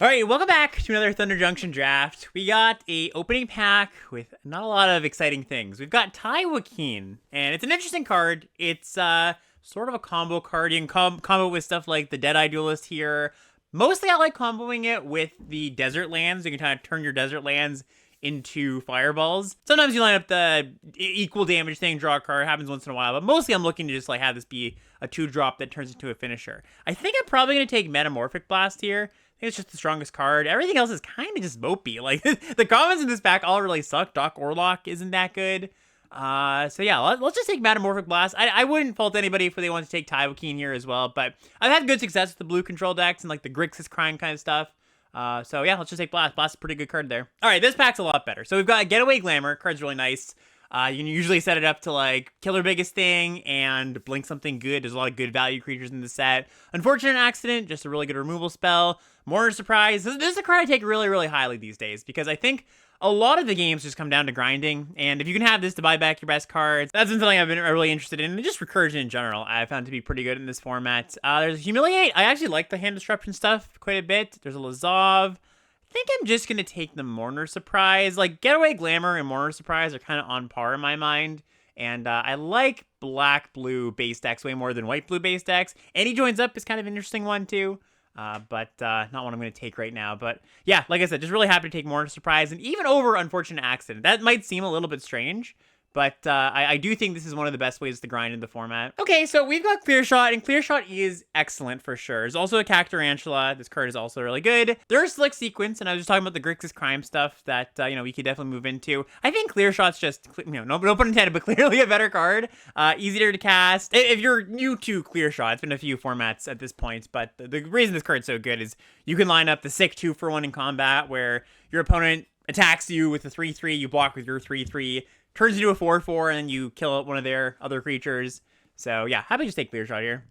All right, welcome back to another Thunder Junction draft. We got a opening pack with not a lot of exciting things. We've got Tai Wakeen, and it's an interesting card. It's sort of a combo card. You can combo with stuff like the Deadeye Duelist here. Mostly I like comboing it with the Desert Lands. You can kind of turn your Desert Lands into fireballs. Sometimes you line up the equal damage thing, draw a card, happens once in a while, but mostly I'm looking to just like have this be a 2-drop that turns into a finisher. I think I'm probably going to take Metamorphic Blast here. I think it's just the strongest card. Everything else is kind of just mopey. Like, the commons in this pack all really suck. Doc Orlock isn't that good. So yeah, let's just take Metamorphic Blast. I wouldn't fault anybody if they want to take Tai Wakeen here as well, but I've had good success with the blue control decks and like the Grixis Crime kind of stuff. So yeah, let's just take Blast. Blast is a pretty good card there. All right, this pack's a lot better. So we've got Getaway Glamour. Card's really nice. You can usually set it up to like Killer Biggest Thing and blink something good. There's a lot of good value creatures in the set. Unfortunate Accident, just a really good removal spell. Mourner Surprise. This is a card I take really, really highly these days because I think a lot of the games just come down to grinding. And if you can have this to buy back your best cards, that's something I've been really interested in. And just Recursion in general, I found to be pretty good in this format. There's Humiliate. I actually like the hand disruption stuff quite a bit. There's a Lazov. I think I'm just going to take the Mourner Surprise. Like, Getaway Glamour and Mourner Surprise are kind of on par in my mind. And I like black-blue base decks way more than white-blue base decks. Any Joins Up is kind of an interesting one, too. But not one I'm going to take right now. But yeah, like I said, just really happy to take Mourner Surprise. And even over Unfortunate Accident. That might seem a little bit strange. But I do think this is one of the best ways to grind in the format. Okay, so we've got Clear Shot, and Clear Shot is excellent for sure. There's also a Cactarantula. This card is also really good. There's Slick Sequence, and I was just talking about the Grixis Crime stuff that, we could definitely move into. I think Clear Shot's just, no pun intended, but clearly a better card. Easier to cast. If you're new to Clear Shot, it's been a few formats at this point, but the reason this card's so good is you can line up the sick 2-for-1 in combat where your opponent attacks you with a 3-3, you block with your 3-3, turns into a 4-4, and then you kill one of their other creatures. So yeah, how about just take Clear Shot here?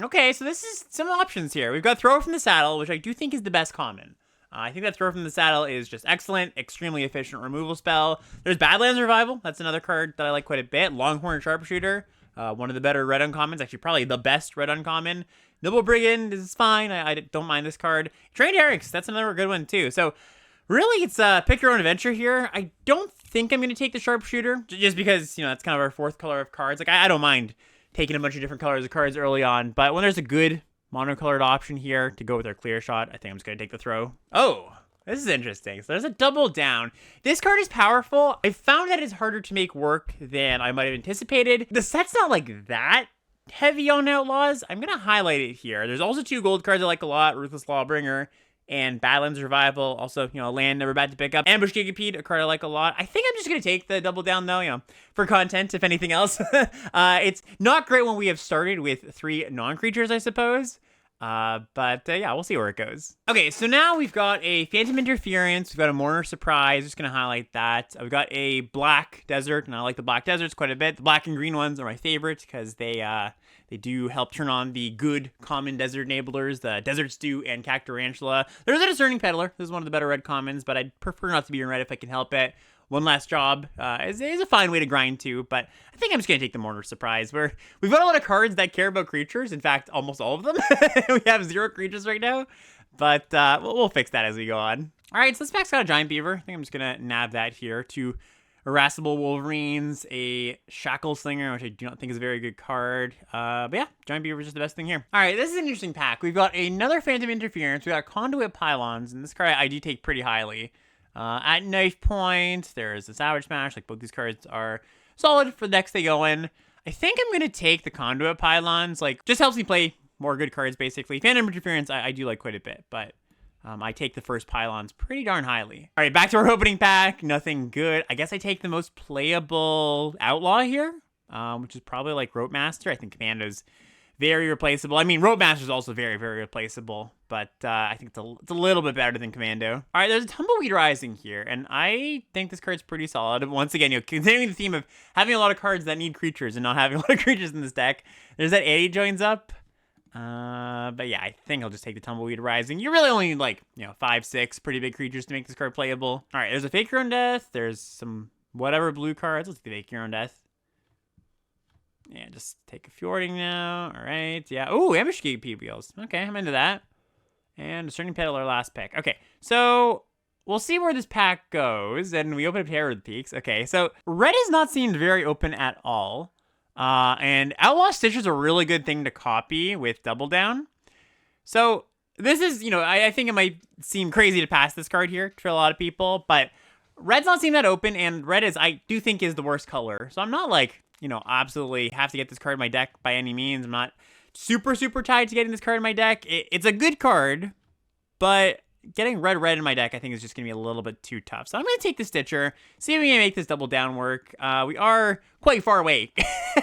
Okay, so this is some options here. We've got Throw from the Saddle, which I do think is the best common. I think that Throw from the Saddle is just excellent, extremely efficient removal spell. There's Badlands Revival. That's another card that I like quite a bit. Longhorn Sharpshooter, one of the better red uncommons, actually probably the best red uncommon. Noble Brigand is fine. I don't mind this card. Trained Eric's, that's another good one too. So really, it's pick your own adventure here. I don't think I'm going to take the Sharpshooter, just because, that's kind of our fourth color of cards. Like, I don't mind taking a bunch of different colors of cards early on, but when there's a good monocolored option here to go with our Clear Shot, I think I'm just going to take the Throw. Oh, this is interesting. So there's a double down. This card is powerful. I found that it's harder to make work than I might have anticipated. The set's not like that heavy on Outlaws. I'm going to highlight it here. There's also 2 gold cards I like a lot, Ruthless Lawbringer and Badlands Revival, also, a land never bad to pick up. Ambush Gigapede, a card I like a lot. I think I'm just going to take the double down, though, for content, if anything else. It's not great when we have started with 3 non-creatures, I suppose. But yeah, we'll see where it goes. Okay, so now we've got a Phantom Interference. We've got a Mourner Surprise. Just going to highlight that. We've got a Black Desert, and I like the Black Deserts quite a bit. The black and green ones are my favorite because they do help turn on the good common desert enablers, the Desert Stew and Cactarantula. There's a Discerning Peddler. This is one of the better red commons, but I'd prefer not to be in red if I can help it. One Last Job is a fine way to grind too, but I think I'm just going to take the Mourner Surprise, where we've got a lot of cards that care about creatures. In fact, almost all of them. We have 0 creatures right now, but we'll fix that as we go on. All right, so this pack's got a Giant Beaver. I think I'm just going to nab that here. 2 Irascible Wolverines, a Shackle Slinger, which I do not think is a very good card. But yeah, Giant Beaver is just the best thing here. All right, this is an interesting pack. We've got another Phantom Interference. We got Conduit Pylons, and this card I do take pretty highly. At Knife Point, there's a Savage Smash. Like, both these cards are solid for the decks they go in. I think I'm going to take the Conduit Pylons. Like, just helps me play more good cards, basically. Phantom Interference, I do like quite a bit, but I take the first Pylons pretty darn highly. All right, back to our opening pack. Nothing good. I guess I take the most playable Outlaw here, which is probably like Rope Master. I think Commando's very replaceable. I mean, Rope Master is also very, very replaceable, but I think it's a little bit better than Commando. All right, there's a Tumbleweed Rising here, and I think this card's pretty solid. Once again, continuing the theme of having a lot of cards that need creatures and not having a lot of creatures in this deck. There's that Eddie Joins Up. But yeah, I think I'll just take the Tumbleweed Rising. You really only need like, 5, 6 pretty big creatures to make this card playable. All right, there's a Fake Your Own Death. There's some whatever blue cards. Let's take the Fake Your Own Death. Yeah, just take a Fjording now. All right, yeah. Oh, Ambush Gate Wheels. Okay, I'm into that. And Discerning Petal, our last pick. Okay, so we'll see where this pack goes. And we open up Terror of the Peaks. Okay, so red has not seemed very open at all. And Outlaw Stitch is a really good thing to copy with Double Down. So this is, I think it might seem crazy to pass this card here for a lot of people, but red's not seem that open, and red I do think is the worst color. So I'm not like, absolutely have to get this card in my deck by any means. I'm not super, super tied to getting this card in my deck. It's a good card, but getting red in my deck I think is just going to be a little bit too tough. So I'm going to take the Stitcher, see if we can make this Double Down work. We are quite far away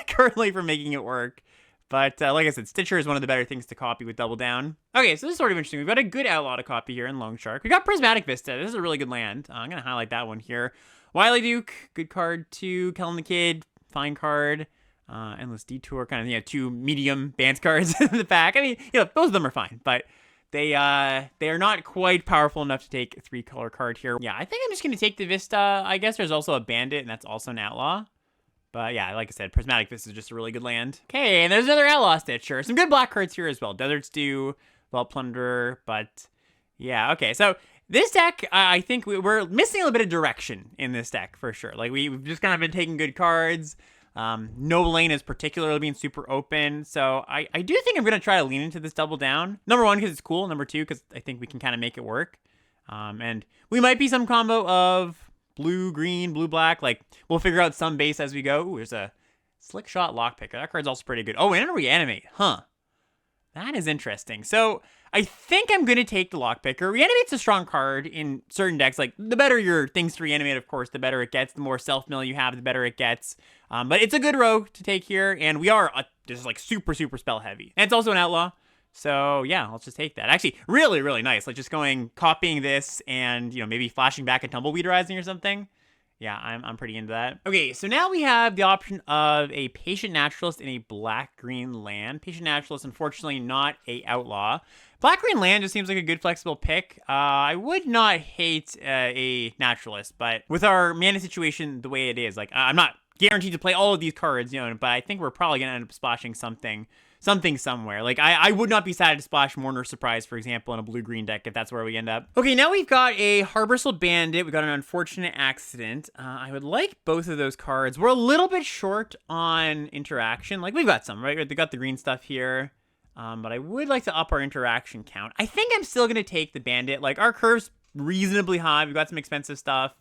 currently from making it work. But like I said, Stitcher is one of the better things to copy with Double Down. Okay, so this is sort of interesting. We've got a good Outlaw to copy here in Long Shark. We got Prismatic Vista. This is a really good land. I'm going to highlight that one here. Wily Duke, good card too. Kellen the Kid, fine card. Endless Detour, kind of, two medium Bance cards in the pack. I mean, both of them are fine, but they are not quite powerful enough to take a 3-color card here. Yeah, I think I'm just going to take the Vista. I guess there's also a Bandit, and that's also an Outlaw. But yeah, like I said, Prismatic Vista is just a really good land. Okay, and there's another Outlaw Stitcher. Some good black cards here as well. Desert Stew, Vault Plunderer, but yeah, okay. So this deck, I think we're missing a little bit of direction in this deck for sure. Like we've just kind of been taking good cards. No lane is particularly being super open. So I do think I'm going to try to lean into this Double Down. Number one, because it's cool. Number two, because I think we can kind of make it work. And we might be some combo of blue, green, blue, black. Like, we'll figure out some base as we go. Ooh, there's a Slick Shot Lockpicker. That card's also pretty good. Oh, and a Reanimate. Huh. That is interesting. So, I think I'm going to take the Lockpicker. Reanimate's a strong card in certain decks. Like, the better your things to reanimate, of course, the better it gets. The more self-mill you have, the better it gets. But it's a good rogue to take here. And we are just, like, super, super spell heavy. And it's also an Outlaw. So, yeah, let's just take that. Actually, really, really nice. Like, just copying this and, maybe flashing back a Tumbleweed Rising or something. Yeah, I'm pretty into that. Okay, so now we have the option of a Patient Naturalist in a black-green land. Patient Naturalist, unfortunately, not a Outlaw. Black-green land just seems like a good flexible pick. I would not hate a Naturalist, but with our mana situation the way it is, like, I'm not guaranteed to play all of these cards, but I think we're probably going to end up splashing something somewhere. Like, I would not be sad to splash Mourner Surprise, for example, in a blue-green deck if that's where we end up. Okay, now we've got a Harborsal Bandit. We got an Unfortunate Accident. I would like both of those cards. We're a little bit short on interaction. Like, we've got some, right? We got the green stuff here. But I would like to up our interaction count. I think I'm still going to take the Bandit. Like, our curve's reasonably high. We've got some expensive stuff.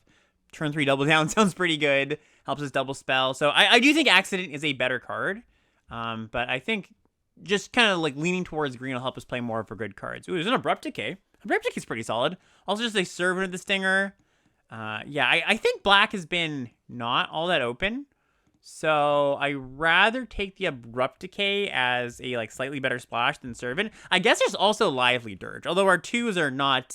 Turn 3 Double Down sounds pretty good. Helps us double spell. So I do think Accident is a better card. But I think just kind of like leaning towards green will help us play more for good cards. Ooh, there's an Abrupt Decay. Abrupt Decay is pretty solid. Also just a Servant of the Stinger. Yeah, I think black has been not all that open. So I rather take the Abrupt Decay as a like slightly better splash than Servant. I guess there's also Lively Dirge, although our 2s are not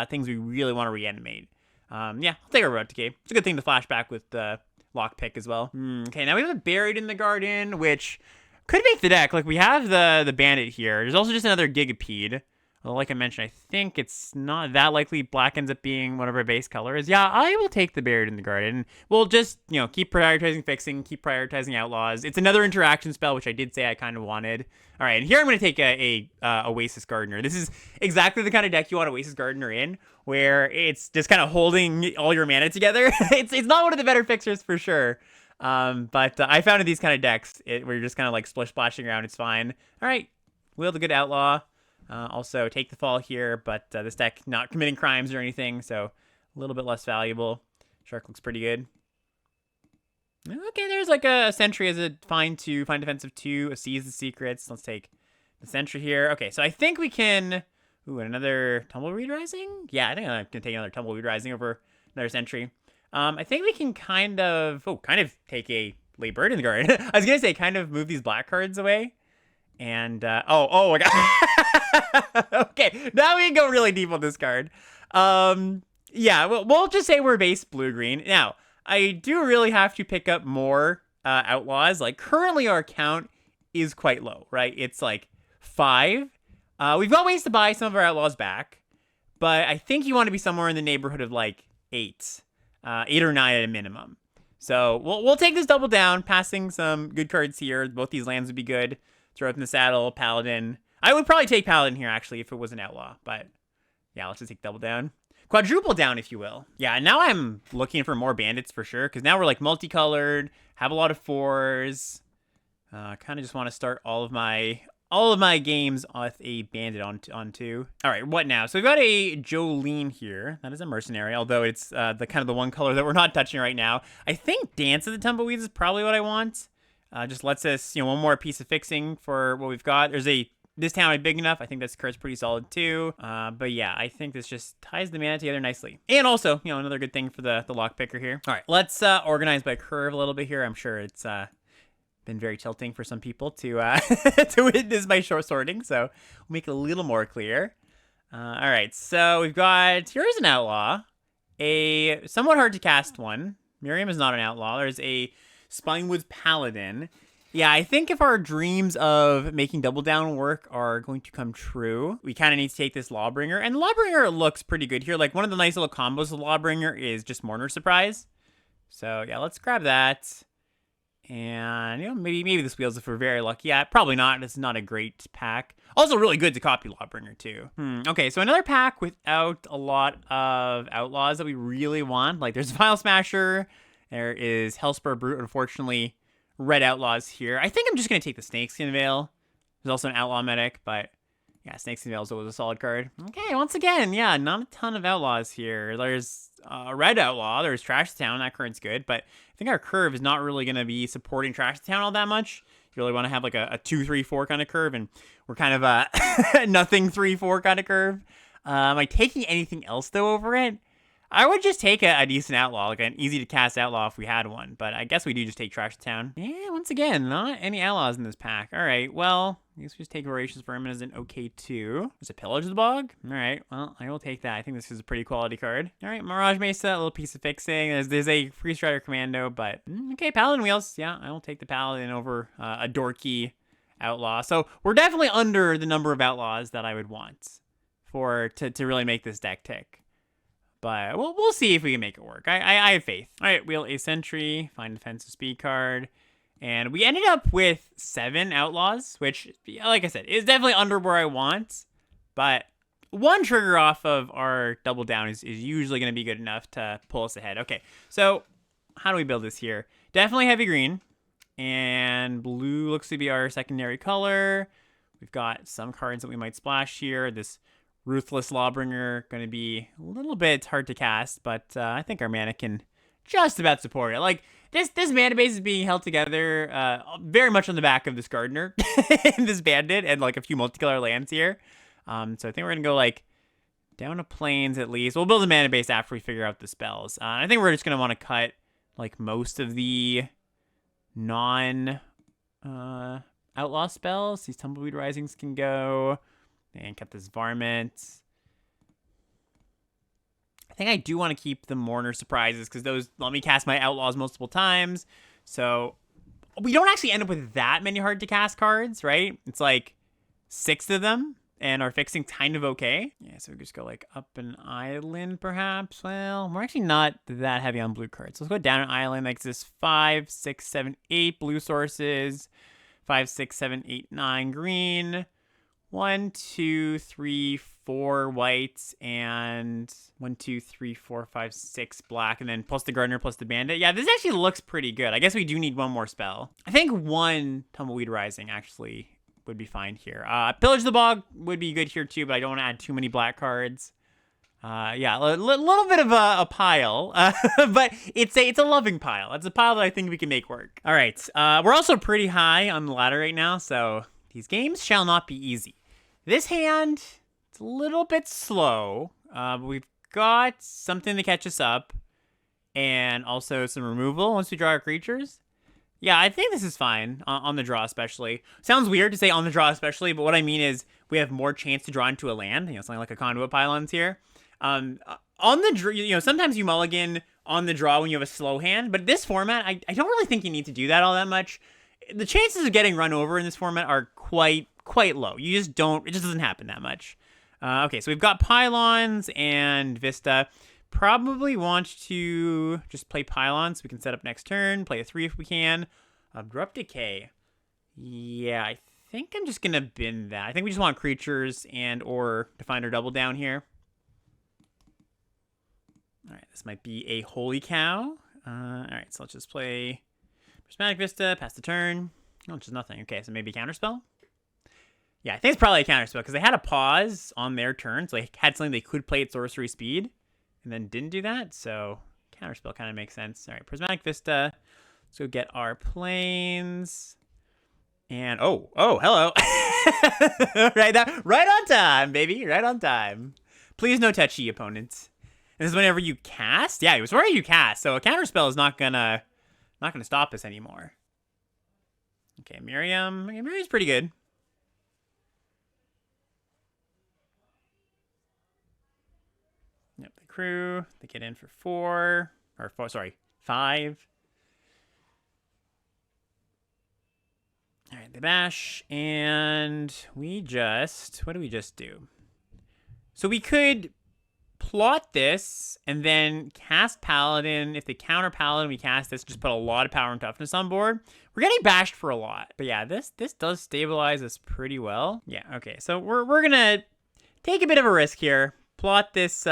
things we really want to reanimate. Yeah, I'll take our Abrupt Decay. It's a good thing to flash back with the Lockpick as well. Okay, now we have a Buried in the Garden, which could make the deck. Like, we have the Bandit here. There's also just another Gigapede. Although, like I mentioned, I think it's not that likely black ends up being one of our base colors. Yeah, I will take the Buried in the Garden. We'll just, keep prioritizing fixing, keep prioritizing Outlaws. It's another interaction spell, which I did say I kind of wanted. All right, and here I'm going to take a Oasis Gardener. This is exactly the kind of deck you want Oasis Gardener in, where it's just kind of holding all your mana together. It's not one of the better fixers for sure. But I found in these kind of decks, where you're just kind of like splashing around, it's fine. All right, wield a good Outlaw. Also, take the fall here, but this deck not committing crimes or anything, so a little bit less valuable. Shark looks pretty good. Okay, there's like a Sentry as a fine defensive 2, a Seize the Secrets. Let's take the Sentry here. Okay, so I think we can... Ooh, another Tumbleweed Rising? Yeah, I think I'm going to take another Tumbleweed Rising over another Sentry. I think we can kind of take a Lay Bird in the Garden. I was going to say kind of move these black cards away. And, oh my god. Okay, now we can go really deep on this card. Yeah, we'll just say we're base blue-green. Now, I do really have to pick up more Outlaws. Like, currently our count is quite low, right? It's like 5. We've got ways to buy some of our Outlaws back, but I think you want to be somewhere in the neighborhood of like 8. 8 or 9 at a minimum. So we'll take this Double Down, passing some good cards here. Both these lands would be good. Throw it in the Saddle, Paladin. I would probably take Paladin here, actually, if it was an Outlaw. But yeah, let's just take double down. Quadruple down, if you will. Yeah, now I'm looking for more bandits for sure, because now we're like multicolored, have a lot of 4s. Kind of just want to start all of my games with a bandit on 2. All right, what now? So we've got a Jolene here. That is a mercenary, although it's the kind of the one color that we're not touching right now. I think Dance of the Tumbleweeds is probably what I want. Just lets us, one more piece of fixing for what we've got. This town is big enough. I think this card's pretty solid too. But yeah, I think this just ties the mana together nicely. And also, another good thing for the lock picker here. All right, let's organize by curve a little bit here. I'm sure it's been very tilting for some people to to witness my short sorting, so we'll make it a little more clear. All right, so we've got, here's an Outlaw, a somewhat hard to cast one. Miriam is not an Outlaw. There's a Spinewoods Paladin. Yeah, I think if our dreams of making double down work are going to come true, we kind of need to take this Lawbringer. And Lawbringer looks pretty good here. Like, one of the nice little combos of Lawbringer is just Mourner Surprise. So, yeah, let's grab that. And, maybe this wheels if we're very lucky. Yeah, probably not. It's not a great pack. Also really good to copy Lawbringer, too. Okay, so another pack without a lot of Outlaws that we really want. Like, there's File Smasher. There is Hellspur Brute, unfortunately. Red Outlaws here. I think I'm just going to take the Snakeskin Veil. There's also an Outlaw Medic, but yeah, Snakeskin Veil is always a solid card. Okay, once again, yeah, not a ton of Outlaws here. There's a Red Outlaw. There's Trash Town. That card's good, but I think our curve is not really going to be supporting Trash Town all that much. You really want to have like a 2-3-4 kind of curve, and we're kind of a nothing 3-4 kind of curve. Am I taking anything else, though, over it? I would just take a decent Outlaw, like an easy-to-cast Outlaw if we had one. But I guess we do just take Trash Town. Yeah, once again, not any Outlaws in this pack. All right, well, I guess we just take Voracious Vermin as an okay, too. There's a Pillage of the Bog? All right, well, I will take that. I think this is a pretty quality card. All right, Mirage Mesa, a little piece of fixing. There's a Free Strider Commando, but okay, Paladin Wheels. Yeah, I will take the Paladin over a dorky Outlaw. So we're definitely under the number of Outlaws that I would want to really make this deck tick. But we'll see if we can make it work. I have faith. All right, wheel a Sentry, find defensive speed card. And we ended up with 7 Outlaws, which, like I said, is definitely under where I want. But one trigger off of our double down is usually going to be good enough to pull us ahead. Okay, so how do we build this here? Definitely heavy green. And blue looks to be our secondary color. We've got some cards that we might splash here. This Ruthless Lawbringer, going to be a little bit hard to cast, but I think our mana can just about support it. Like, this mana base is being held together very much on the back of this Gardener and this Bandit and, like, a few multicolor lands here. So I think we're going to go, like, down to Plains at least. We'll build a mana base after we figure out the spells. I think we're just going to want to cut, like, most of the non-outlaw spells. These Tumbleweed Risings can go. And cut this Varmint. I think I do want to keep the Mourner Surprises because those let me cast my Outlaws multiple times. So we don't actually end up with that many hard to cast cards, right? It's like 6 of them and our fixing kind of okay. Yeah, so we just go like up an island perhaps. Well, we're actually not that heavy on blue cards. So let's go down an island like this 5, 6, 7, 8 blue sources. 5, 6, 7, 8, 9 green. 1, 2, 3, 4 whites, and 1, 2, 3, 4, 5, 6 black, and then plus the Gardener plus the Bandit. Yeah, this actually looks pretty good. I guess we do need one more spell. I think 1 Tumbleweed Rising actually would be fine here. Pillage the Bog would be good here too, but I don't want to add too many black cards. Yeah, a little bit of a pile, but it's a loving pile. It's a pile that I think we can make work. All right, we're also pretty high on the ladder right now, so these games shall not be easy. This hand, it's a little bit slow, but we've got something to catch us up, and also some removal once we draw our creatures. Yeah, I think this is fine, on the draw especially. Sounds weird to say on the draw especially, but what I mean is we have more chance to draw into a land, something like a Conduit Pylons here. On the draw, sometimes you mulligan on the draw when you have a slow hand, but this format, I don't really think you need to do that all that much. The chances of getting run over in this format are quite low. It just doesn't happen that much. Okay, so we've got Pylons and Vista. Probably want to just play Pylons so we can set up next turn. Play a 3 if we can. Abrupt Decay. Yeah, I think I'm just gonna bin that. I think we just want creatures and or to find our double down here. All right, this might be a holy cow. All right, so let's just play Prismatic Vista, pass the turn. Oh, just nothing. Okay, so maybe counterspell. Yeah, I think it's probably a counterspell because they had a pause on their turn, so they had something they could play at sorcery speed, and then didn't do that. So counterspell kind of makes sense. All right, Prismatic Vista. Let's go get our planes. And oh, hello. right on time, baby. Right on time. Please no touchy, opponent. And this is whenever you cast. Yeah, it was whenever you cast. So a counterspell is not gonna stop us anymore. Okay, Miriam. Okay, Miriam's pretty good. Yep, the crew. They get in for 5. All right, they bash, and we just, what do we just do? So we could plot this and then cast Paladin. If they counter Paladin, we cast this, just put a lot of power and toughness on board. We're getting bashed for a lot. But yeah, this does stabilize us pretty well. Yeah, okay, so we're gonna take a bit of a risk here. Plot this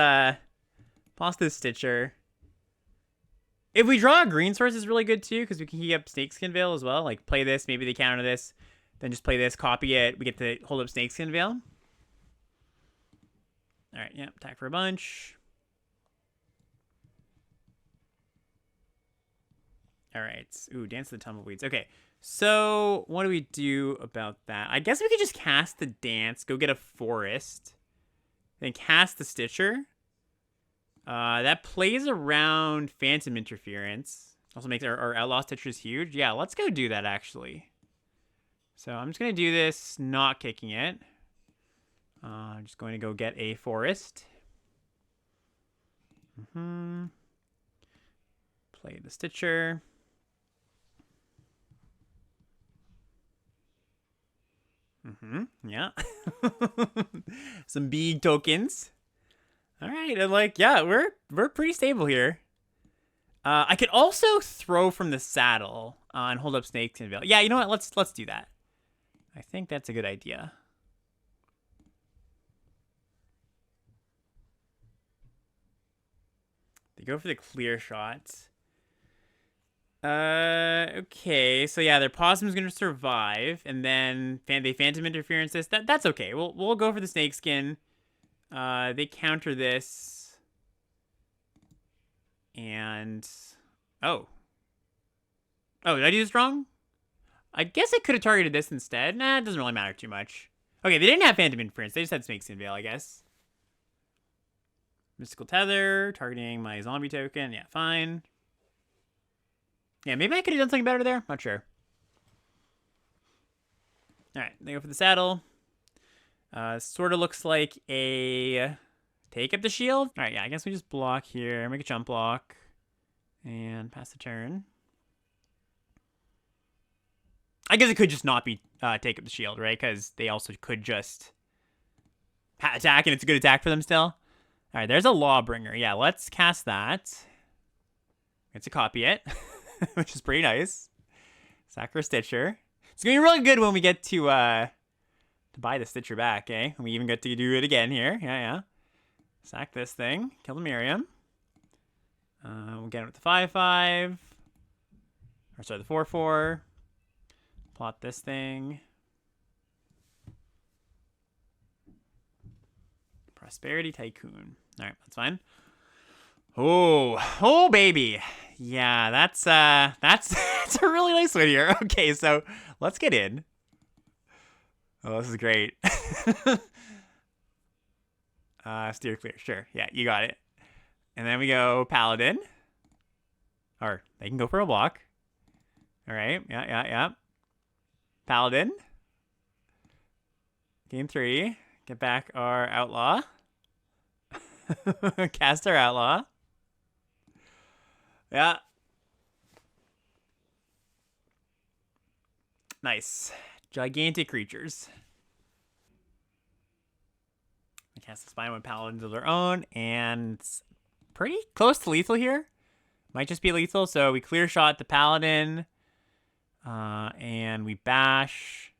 Stitcher. If we draw a green source, is really good too, because we can keep up Snakeskin Veil as well. Like, play this, maybe they counter this, then just play this, copy it. We get to hold up Snakeskin Veil. All right, yeah, attack for a bunch. All right, ooh, Dance of the Tumbleweeds. Okay, so what do we do about that? I guess we could just cast the Dance, go get a Forest, then cast the Stitcher. That plays around Phantom Interference. Also makes our Outlaw Stitchers huge. Yeah, let's go do that, actually. So I'm just going to do this, not kicking it. I'm just going to go get a Forest. Play the Stitcher. Yeah. Some big tokens. All right, and like, yeah, we're pretty stable here. I could also throw from the saddle and hold up Snakeskin Veil. Yeah, you know what? Let's do that. I think that's a good idea. They go for the clear shot. Okay, so yeah, their possum's gonna survive, and then they Phantom Interference this. That's okay. We'll go for the Snakeskin. They counter this. And oh, did I do this wrong? I guess I could have targeted this instead. Nah, it doesn't really matter too much. Okay, they didn't have Phantom Interference. They just had Snakeskin Veil, I guess. Mystical Tether, targeting my zombie token. Yeah, fine. Yeah, maybe I could have done something better there. Not sure. All right, they go for the saddle. Sort of looks like a take up the shield. All right, yeah, I guess we just block here, make a jump block, and pass the turn. I guess it could just not be take up the shield, right? Because they also could just attack, and it's a good attack for them still. All right, there's a Lawbringer. Yeah, let's cast that. Get to copy it, which is pretty nice. Sacra Stitcher. It's gonna be really good when we get to buy the Stitcher back, eh? And we even get to do it again here. Yeah. Sack this thing. Kill the Miriam. We'll get it with the 5/5. Or sorry, the 4/4. Plot this thing. Prosperity Tycoon. All right, that's fine. Oh, baby. Yeah, that's that's a really nice one here. Okay, so let's get in. Oh, this is great. Steer clear. Sure. Yeah, you got it. And then we go Paladin. Or they can go for a block. All right. Yeah. Paladin. Game 3. Get back our Outlaw. Cast our Outlaw. Yeah. Nice. Gigantic creatures. I cast the Spine when Paladins of their own, and it's pretty close to lethal here. Might just be lethal, so we clear shot the Paladin, and we bash,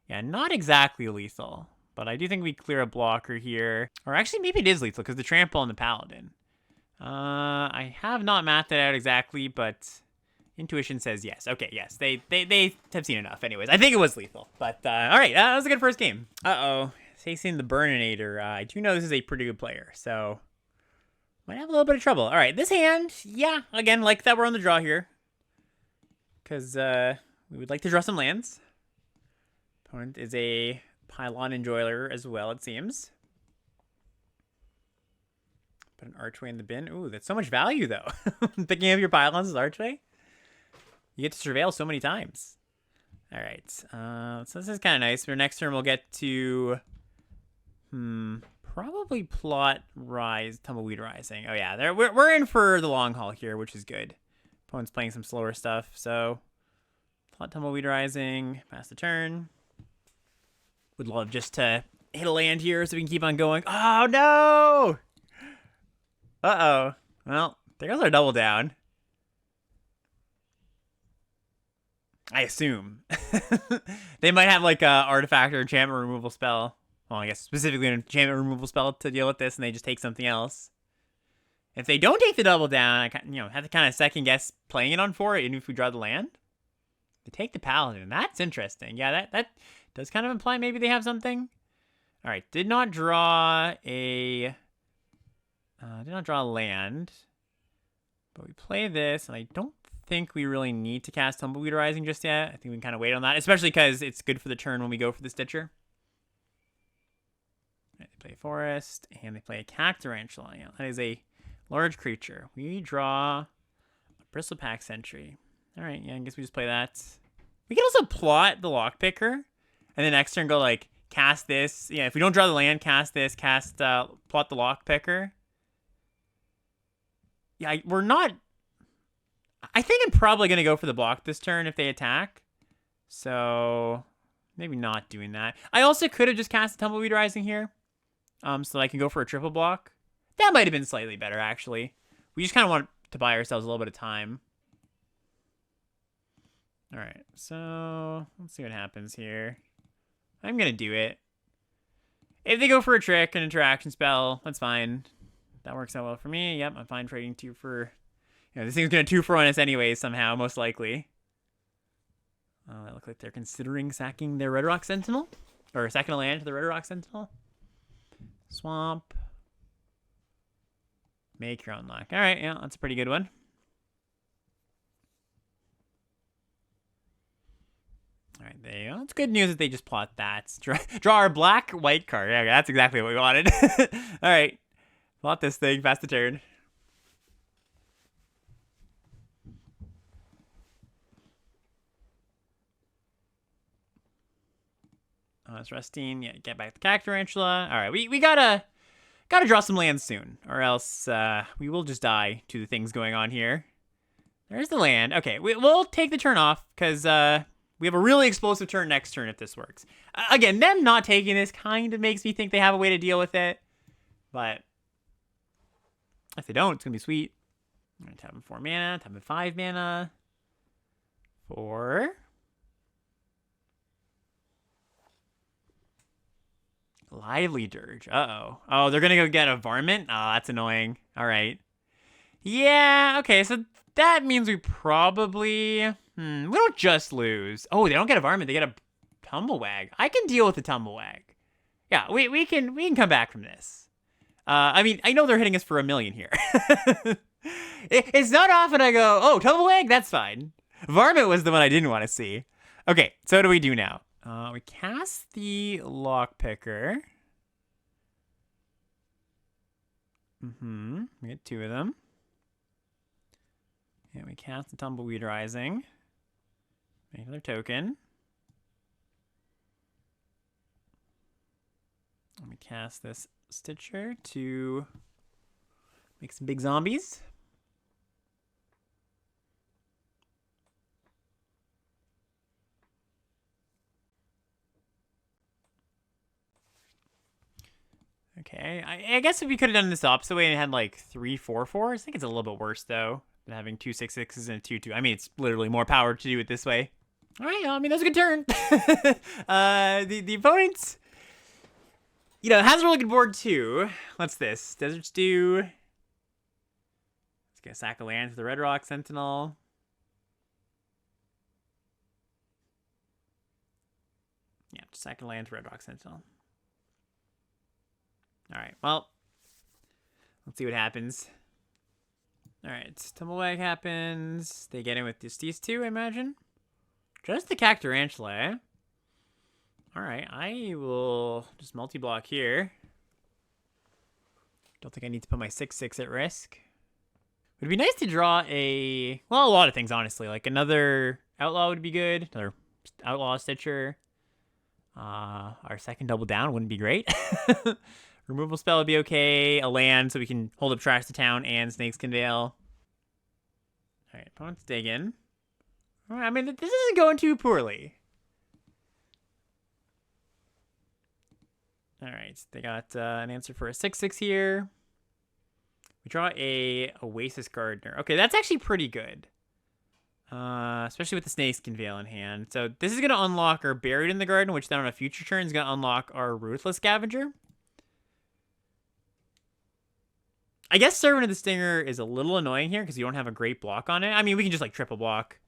Yeah, not exactly lethal, but I do think we clear a blocker here. Or actually, maybe it is lethal because the trample on the paladin. I have not mapped that out exactly, but intuition says yes. Okay, yes, they have seen enough. Anyways, I think it was lethal. But all right, that was a good first game. Uh-oh, facing the Burninator. I do know this is a pretty good player, so might have a little bit of trouble. All right, this hand, yeah, again, like that we're on the draw here. Because we would like to draw some lands. Opponent is a Pylon Enjoyer as well, it seems. Put an Archway in the bin. Ooh, that's so much value, though. Picking up your Pylons as Archway. You get to surveil so many times. All right. So this is kind of nice. For next turn, we'll get to... probably plot Rise, Tumbleweed Rising. Oh, yeah. We're in for the long haul here, which is good. Opponent's playing some slower stuff, so... Plot Tumbleweed Rising. Pass the turn. Would love just to hit a land here so we can keep on going. Oh, no! Uh-oh. Well, there goes our double down. I assume. They might have like a artifact or enchantment removal spell. Well, I guess specifically an enchantment removal spell to deal with this, and they just take something else. If they don't take the double down, I have to kind of second guess playing it on 4, even if we draw the land. They take the paladin. That's interesting. Yeah, that does kind of imply maybe they have something. All right, did not draw a land, but we play this, and I don't think we really need to cast Tumbleweed Rising just yet. I think we can kind of wait on that, especially because it's good for the turn when we go for the Stitcher. Right, they play Forest, and they play a Cactarantula. Yeah, that is a large creature. We draw a Bristlepack Sentry. All right, yeah, I guess we just play that. We can also plot the Lockpicker, and then next turn go like cast this. Yeah, if we don't draw the land, cast this, plot the Lockpicker. Yeah, we're not... I think I'm probably going to go for the block this turn if they attack. So, maybe not doing that. I also could have just cast Tumbleweed Rising here. So that I can go for a triple block. That might have been slightly better, actually. We just kind of want to buy ourselves a little bit of time. Alright, so let's see what happens here. I'm going to do it. If they go for a trick, an interaction spell, that's fine. That works out well for me. Yep, I'm fine trading 2 for... this thing's going to 2 for 1 us anyways somehow, most likely. It looks like they're considering sacking their Red Rock Sentinel. Or sacking a land to the Red Rock Sentinel. Swamp. Make your own luck. Alright, yeah, that's a pretty good one. Alright, there you go. It's good news that they just plot that. Draw our black-white card. Yeah, that's exactly what we wanted. Alright. Plot this thing. Pass the turn. It's Rustine. Yeah, get back the Cactarantula. Alright, we gotta draw some lands soon, or else we will just die to the things going on here. There's the land. Okay, we'll take the turn off, because we have a really explosive turn next turn if this works. Again, them not taking this kind of makes me think they have a way to deal with it. But if they don't, it's going to be sweet. I'm going to tap in 4 mana, tap in 5 mana. 4. Lively Dirge. Uh-oh. Oh, they're going to go get a Varmint? Oh, that's annoying. All right. Yeah, okay, so that means we probably... we don't just lose. Oh, they don't get a Varmint. They get a Tumblewag. I can deal with the Tumblewag. Yeah, we can come back from this. I mean, I know they're hitting us for 1 million here. It's not often I go, oh, Tumblewag? That's fine. Varmint was the one I didn't want to see. Okay, so what do we do now? We cast the Lockpicker. We get 2 of them. And we cast the Tumbleweed Rising. Make another token. And we cast this Stitcher to make some big zombies. Okay, I guess if we could have done this the opposite way and had like 3 4/4s, I think it's a little bit worse though than having 2 6/6s and a 2/2. I mean, it's literally more power to do it this way. All right, I mean, that's a good turn. The opponent, you know, has a really good board, too. What's this? Desert Stew. Let's get a sack of land to the Red Rock Sentinel. Yeah, sack of land to Red Rock Sentinel. All right, well, let's see what happens. All right, Tumblewag happens. They get in with these two, I imagine. Just the Cactarantula, eh? Alright, I will just multi-block here. Don't think I need to put my 6/6 at risk. Would be nice to draw a... Well, a lot of things, honestly. Like another Outlaw would be good. Another Outlaw Stitcher. Our second double down wouldn't be great. Removal spell would be okay. A land so we can hold up Trash to Town and Snakeskin Veil. Alright, opponents dig in. I mean, this isn't going too poorly. All right, they got an answer for a 6/6 here. We draw a Oasis Gardener. Okay, that's actually pretty good. Especially with the Snakeskin Veil in hand. So this is going to unlock our Buried in the Garden, which then on a future turn is going to unlock our Ruthless Scavenger. I guess Servant of the Stinger is a little annoying here because you don't have a great block on it. I mean, we can just like triple block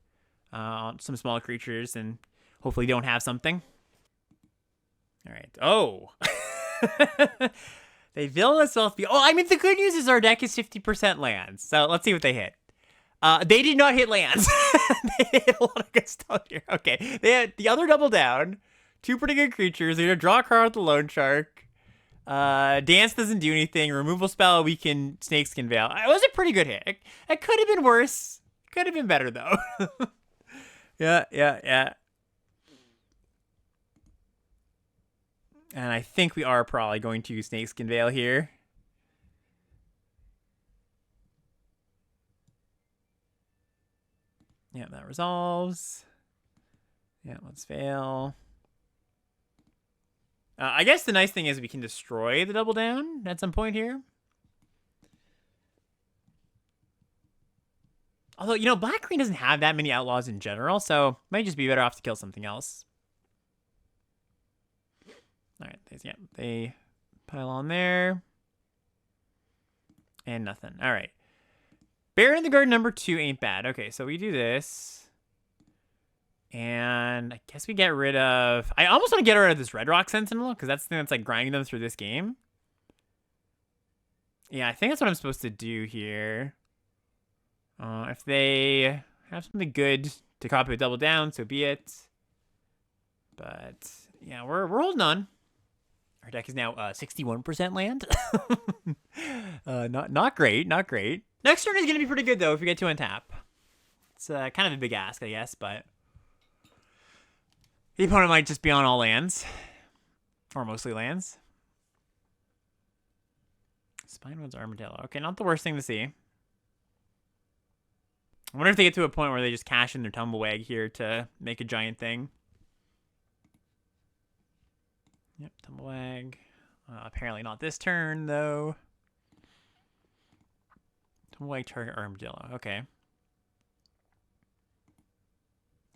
some smaller creatures and hopefully don't have something. All right. Oh. They villainous self. Oh, I mean, the good news is our deck is 50% lands. So let's see what they hit. They did not hit lands. They hit a lot of good stuff here. Okay. They had the other double down. Two pretty good creatures. They're going to draw a card with the Lone Shark. Dance doesn't do anything. Removal spell, we can Snakeskin Veil. It was a pretty good hit. It could have been worse. Could have been better, though. Yeah. And I think we are probably going to use Snakeskin Veil here. Yeah, that resolves. Yeah, let's fail. I guess the nice thing is we can destroy the double down at some point here. Although, you know, black-green doesn't have that many outlaws in general, so might just be better off to kill something else. All right, yeah, they pile on there. And nothing. All right. Bear in the Garden number 2 ain't bad. Okay, so we do this. And I guess we get rid of... I almost want to get rid of this Red Rock Sentinel, because that's the thing that's like grinding them through this game. Yeah, I think that's what I'm supposed to do here. If they have something good to copy a double down, so be it. But yeah, we're holding on. Our deck is now 61% land. Not great, not great. Next turn is gonna be pretty good though if we get to untap. It's kind of a big ask, I guess, but the opponent might just be on all lands, or mostly lands. Spinewood's Armadillo. Okay, not the worst thing to see. I wonder if they get to a point where they just cash in their Tumblewag here to make a giant thing. Yep, Tumblewag. Apparently not this turn, though. Tumblewag, target Armadillo. Okay.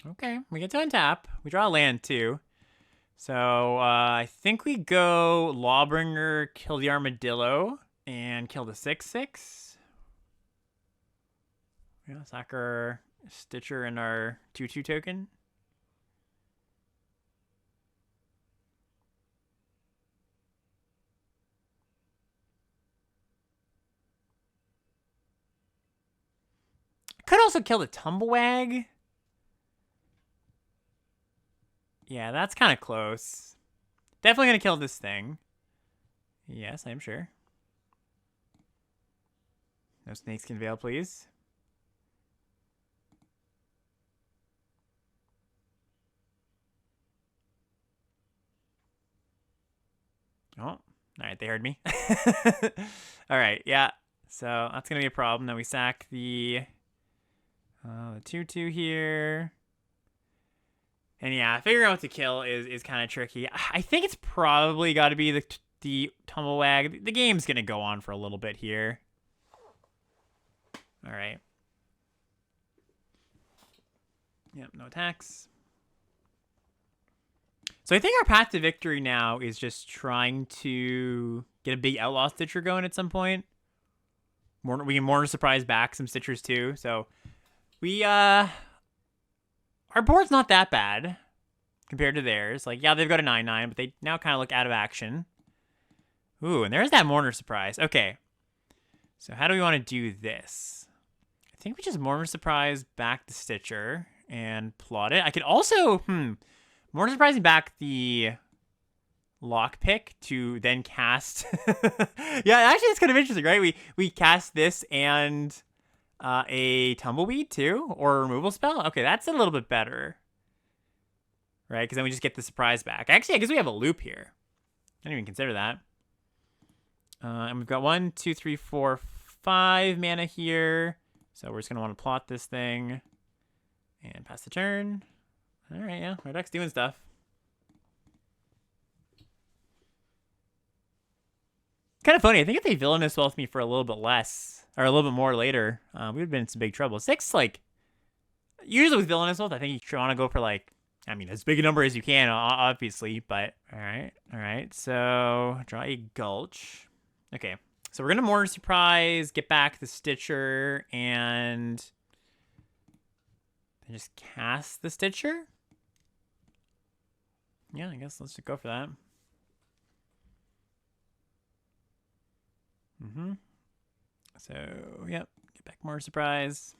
Okay, we get to untap. We draw a land, too. So, I think we go Lawbringer, kill the Armadillo, and kill the 6/6. Yeah, sack our Stitcher and our 2/2 token. Could also kill the Tumblewag. Yeah, that's kind of close. Definitely going to kill this thing. Yes, I'm sure. No Snakeskin Veil, please. Oh, all right, they heard me. All right, yeah. So that's going to be a problem. Then we sack the 2/2 here. And yeah, figuring out what to kill is kind of tricky. I think it's probably got to be the Tumblewag. The game's going to go on for a little bit here. All right. Yep, no attacks. So I think our path to victory now is just trying to get a big Outlaw Stitcher going at some point. We can more surprise back some Stitchers too. So we our board's not that bad compared to theirs. Like, yeah, they've got a 9/9, but they now kind of look out of action. Ooh, and there's that Mourner Surprise. Okay. So how do we want to do this? I think we just Mourner Surprise back the Stitcher and plot it. I could also, Mourner Surprising back the lockpick to then cast. Yeah, actually, it's kind of interesting, right? We cast this and a Tumbleweed too, or a removal spell. Okay, that's a little bit better, right? Because then we just get the surprise back. Actually, I guess we have a loop here. I didn't even consider that. And we've got 1, 2, 3, 4, 5 mana here. So we're just going to want to plot this thing and pass the turn. All right, yeah, our deck's doing stuff. Kind of funny. I think if they villainous well with me for a little bit less, or a little bit more later, we would have been in some big trouble. 6, like, usually with villainous wealth, I think you want to go for, like, I mean, as big a number as you can, obviously, but all right. So draw a Gulch. Okay, so we're going to Mourner Surprise, get back the Stitcher, and then just cast the Stitcher? Yeah, I guess let's just go for that. So, yep, get back Mourner Surprise.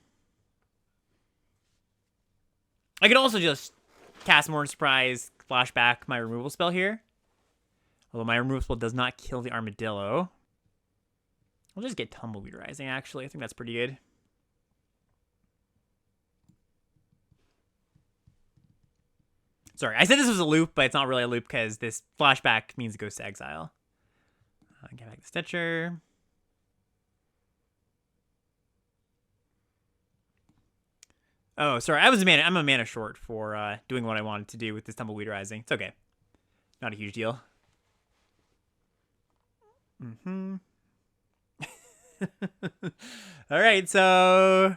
I could also just cast Mourner Surprise, flash back my removal spell here. Although my removal spell does not kill the Armadillo. I'll just get Tumbleweed Rising, actually. I think that's pretty good. Sorry, I said this was a loop, but it's not really a loop because this flashback means it goes to exile. Get back the Stitcher. Oh, sorry, I'm a mana short for doing what I wanted to do with this Tumbleweed Rising. It's okay. Not a huge deal. All right, so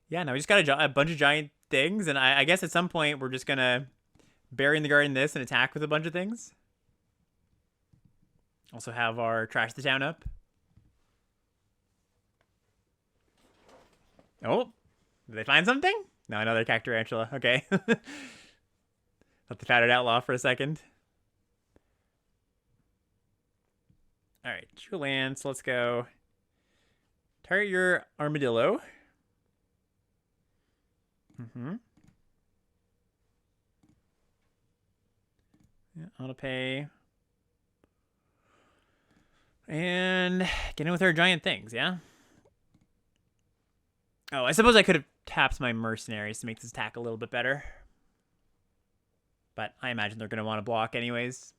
yeah, now we just got a bunch of giant things, and I guess at some point we're just gonna bury in the garden this and attack with a bunch of things. Also have our Trash the Town up. Oh, did they find something? No, another Cactarantula. Okay. Let the Tattered Outlaw for a second. All right, 2 lands. Let's go. Target your Armadillo. Yeah, auto pay. And get in with our giant things, yeah? Oh, I suppose I could have tapped my mercenaries to make this attack a little bit better. But I imagine they're going to want to block anyways.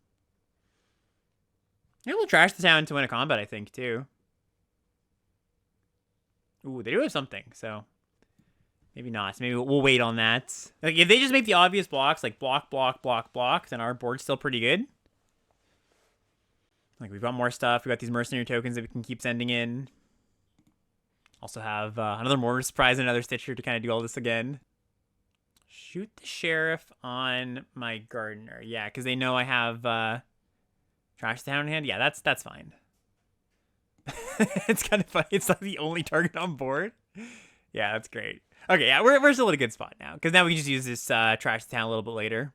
Yeah, we'll Trash the Town to win a combat, I think, too. Ooh, they do have something, so maybe not. So maybe we'll wait on that. Like, if they just make the obvious blocks, like block, then our board's still pretty good. Like, we've got more stuff. We've got these mercenary tokens that we can keep sending in. Also have another Mourner Surprise and another Stitcher to kind of do all this again. Shoot the Sheriff on my Gardener. Yeah, because they know I have Trash the Town in hand. Yeah, that's fine. It's kind of funny. It's like the only target on board. Yeah, that's great. Okay, yeah, we're still in a good spot now. Because now we can just use this Trash the Town a little bit later.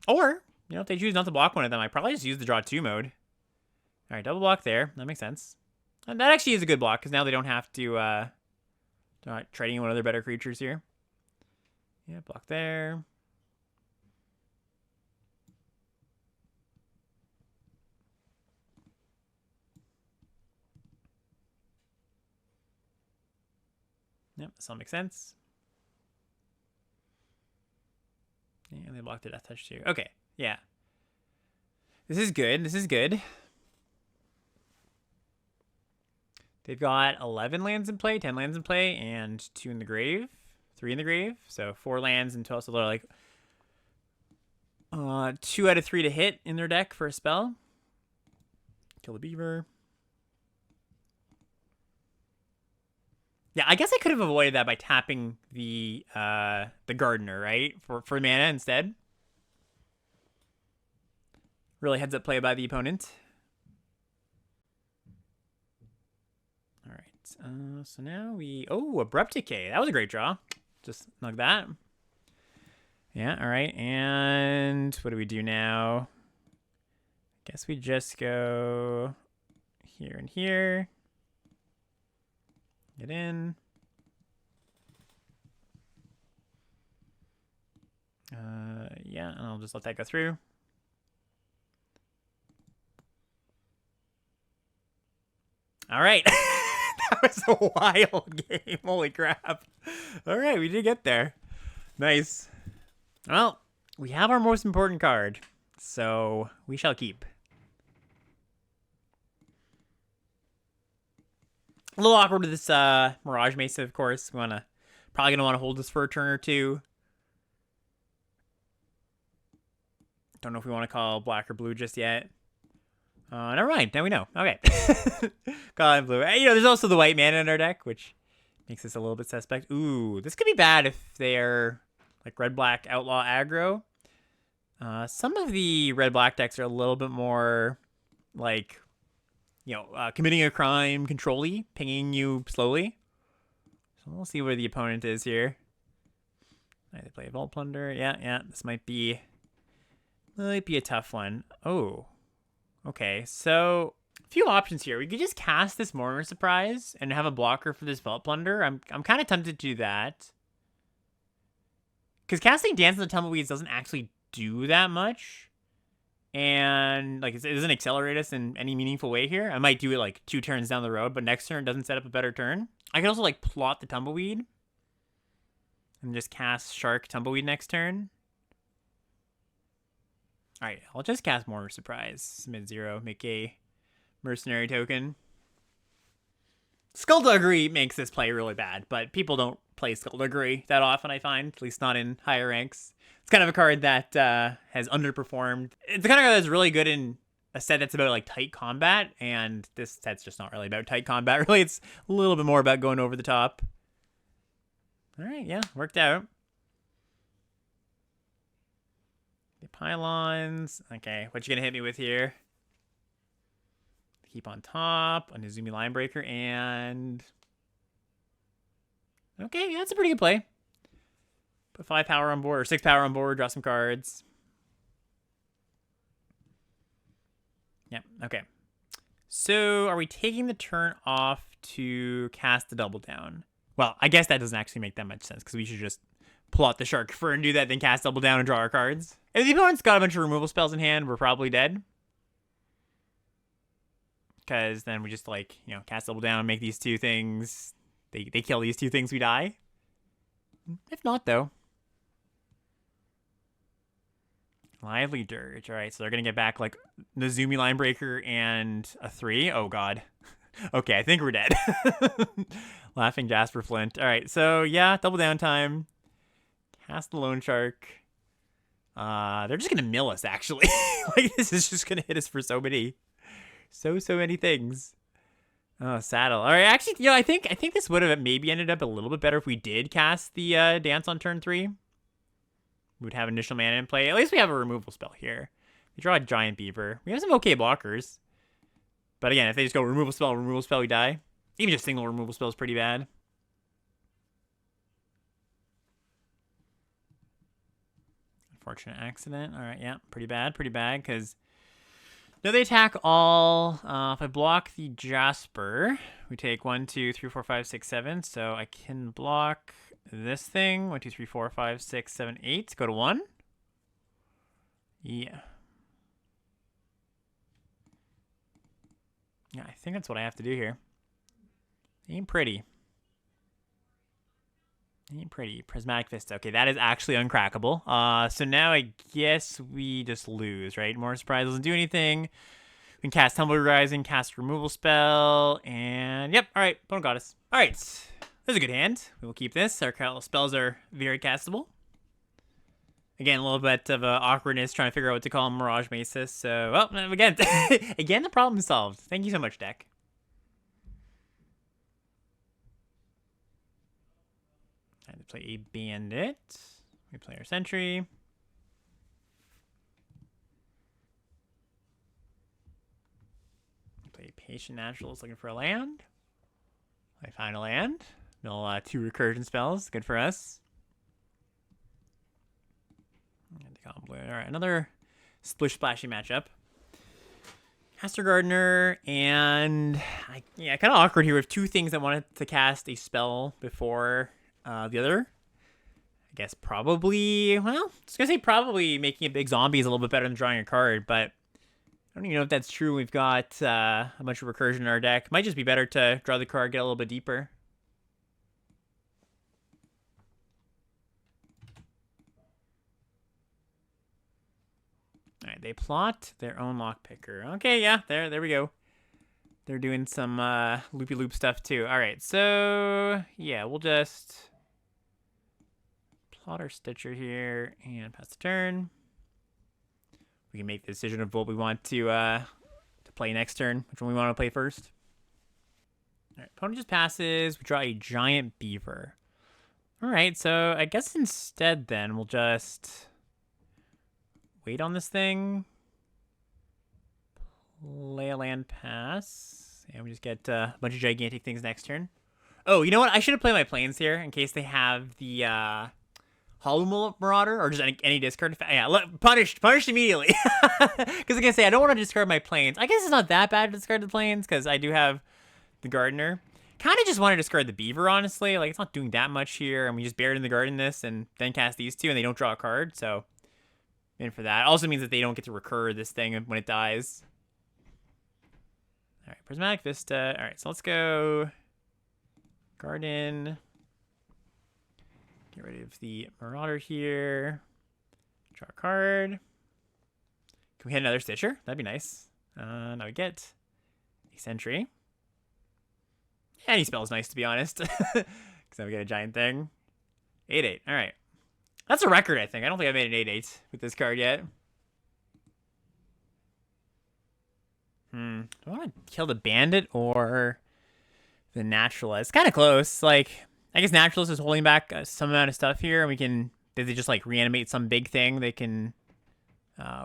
Or, you know, if they choose not to block one of them, I probably just use the draw 2 mode. All right, double block there. That makes sense. And that actually is a good block, because now they don't have to they're not trading one of their better creatures here. Yeah, block there. Yep, this all makes sense. Yeah, they blocked the Death Touch too. Okay, yeah. This is good. This is good. They've got 11 lands in play, 10 lands in play, and 2 in the grave. 3 in the grave. So 4 lands in total. So they're like 2 out of 3 to hit in their deck for a spell. Kill the beaver. Yeah, I guess I could have avoided that by tapping the gardener, right? For mana instead. Really heads up play by the opponent. All right. So now we... Oh, Abrupt Decay. That was a great draw. Just like that. Yeah, all right. And what do we do now? Guess we just go here and here. Get in. Yeah, and I'll just let that go through. All right. That was a wild game. Holy crap. All right, we did get there. Nice. Well, we have our most important card, so we shall keep. A little awkward with this Mirage Mesa, of course. We probably gonna want to hold this for a turn or two. Don't know if we want to call black or blue just yet. Never mind. Now we know. Okay. Call it blue. You know, there's also the white mana in our deck, which makes this a little bit suspect. Ooh, this could be bad if they're like red-black outlaw aggro. Some of the red-black decks are a little bit more like, you know, committing a crime, control-y, pinging you slowly. So we'll see where the opponent is here. They play Vault Plunder. Yeah. This might be a tough one. Oh. Okay, so a few options here. We could just cast this Mourner Surprise and have a blocker for this Vault Plunder. I'm kind of tempted to do that. Because casting Dance on the Tumbleweeds doesn't actually do that much. And like it doesn't accelerate us in any meaningful way here. I might do it like 2 turns down the road, but next turn doesn't set up a better turn. I could also like plot the Tumbleweed. And just cast Shark Tumbleweed next turn. Alright, I'll just cast Mourner Surprise. Mid-0, make a mercenary token. Skullduggery makes this play really bad, but people don't play Skullduggery that often, I find. At least not in higher ranks. It's kind of a card that has underperformed. It's the kind of card that's really good in a set that's about like tight combat, and this set's just not really about tight combat. Really, it's a little bit more about going over the top. Alright, yeah, worked out. Pylons. Okay, what you gonna hit me with here? Keep on top, a Nezumi Linebreaker, and... Okay, yeah, that's a pretty good play. Put 5 power on board, or 6 power on board, draw some cards. Yeah, okay. So, are we taking the turn off to cast the Double Down? Well, I guess that doesn't actually make that much sense, because we should just plot the Shark for and do that, then cast Double Down and draw our cards. If the opponent's got a bunch of removal spells in hand, we're probably dead. Because then we just, like, you know, cast Double Down, make these 2 things. They kill these 2 things, we die. If not, though. Lively Dirge. Alright, so they're going to get back, like, Nezumi Linebreaker and a 3. Oh, God. Okay, I think we're dead. Laughing Jasper Flint. Alright, so, yeah, Double Down time. Cast the Lone Shark. They're just gonna mill us, actually. Like, this is just gonna hit us for so many things. Oh, Saddle. All right, actually, you know, I think this would have maybe ended up a little bit better if we did cast the Dance on turn 3. We would have initial mana in play. At least we have a removal spell here. We draw a Giant Beaver. We have some okay blockers. But again, if they just go removal spell, we die. Even just single removal spell is pretty bad. Unfortunate accident. All right, yeah, pretty bad, because now they attack all. If I block the Jasper, we take 1, 2, 3, 4, 5, 6, 7. So I can block this thing. 1, 2, 3, 4, 5, 6, 7, 8. Go to 1. Yeah. Yeah, I think that's what I have to do here. Ain't pretty. Ain't pretty. Prismatic Vista. Okay, that is actually uncrackable. So now I guess we just lose, right? More Surprise doesn't do anything. We can cast Tumbleweed Rising, cast Removal Spell, and yep. All right, opponent got us. All right, this is a good hand. We will keep this. Our spells are very castable. Again, a little bit of awkwardness trying to figure out what to call Mirage Mesa. So, well, again, again, the problem is solved. Thank you so much, deck. Time to play a Bandit. We play our Sentry. Patient Naturalist looking for a land. I find a land. No 2 recursion spells. Good for us. Alright, another splish splashy matchup. Caster Gardener, and kind of awkward here with 2 things that wanted to cast a spell before the other. I guess probably, well, I was going to say probably making a big zombie is a little bit better than drawing a card, but I don't even know if that's true. We've got a bunch of recursion in our deck. Might just be better to draw the card, get a little bit deeper. All right, they plot their own lockpicker. Okay, yeah, there we go. They're doing some loopy-loop stuff too. All right, so yeah, we'll just plot our Stitcher here and pass the turn. We can make the decision of what we want to play next turn, which one we want to play first. All right, opponent just passes. We draw a giant beaver. All right, so I guess instead then we'll just wait on this thing. Play a land pass. And we just get a bunch of gigantic things next turn. Oh, you know what? I should have played my planes here in case they have the Hollow Marauder or just any discard. Yeah, punished immediately. Because I was gonna say I don't want to discard my planes. I guess it's not that bad to discard the planes because I do have the Gardener. Kind of just want to discard the Beaver, honestly. Like, it's not doing that much here, and we just buried in the garden this and then cast these 2, and they don't draw a card, so in for that. Also means that they don't get to recur this thing when it dies. All right, Prismatic Vista. All right, so let's go Garden. Get rid of the Marauder here. Draw a card. Can we hit another Stitcher? That'd be nice. Now we get a Sentry. Any spell's nice, to be honest. Because then we get a giant thing. 8/8. All right. That's a record, I think. I don't think I've made an 8/8 with this card yet. Do I want to kill the Bandit or the Naturalist? Kind of close. Like, I guess Naturalist is holding back some amount of stuff here, and we can. Did they just like reanimate some big thing? They can.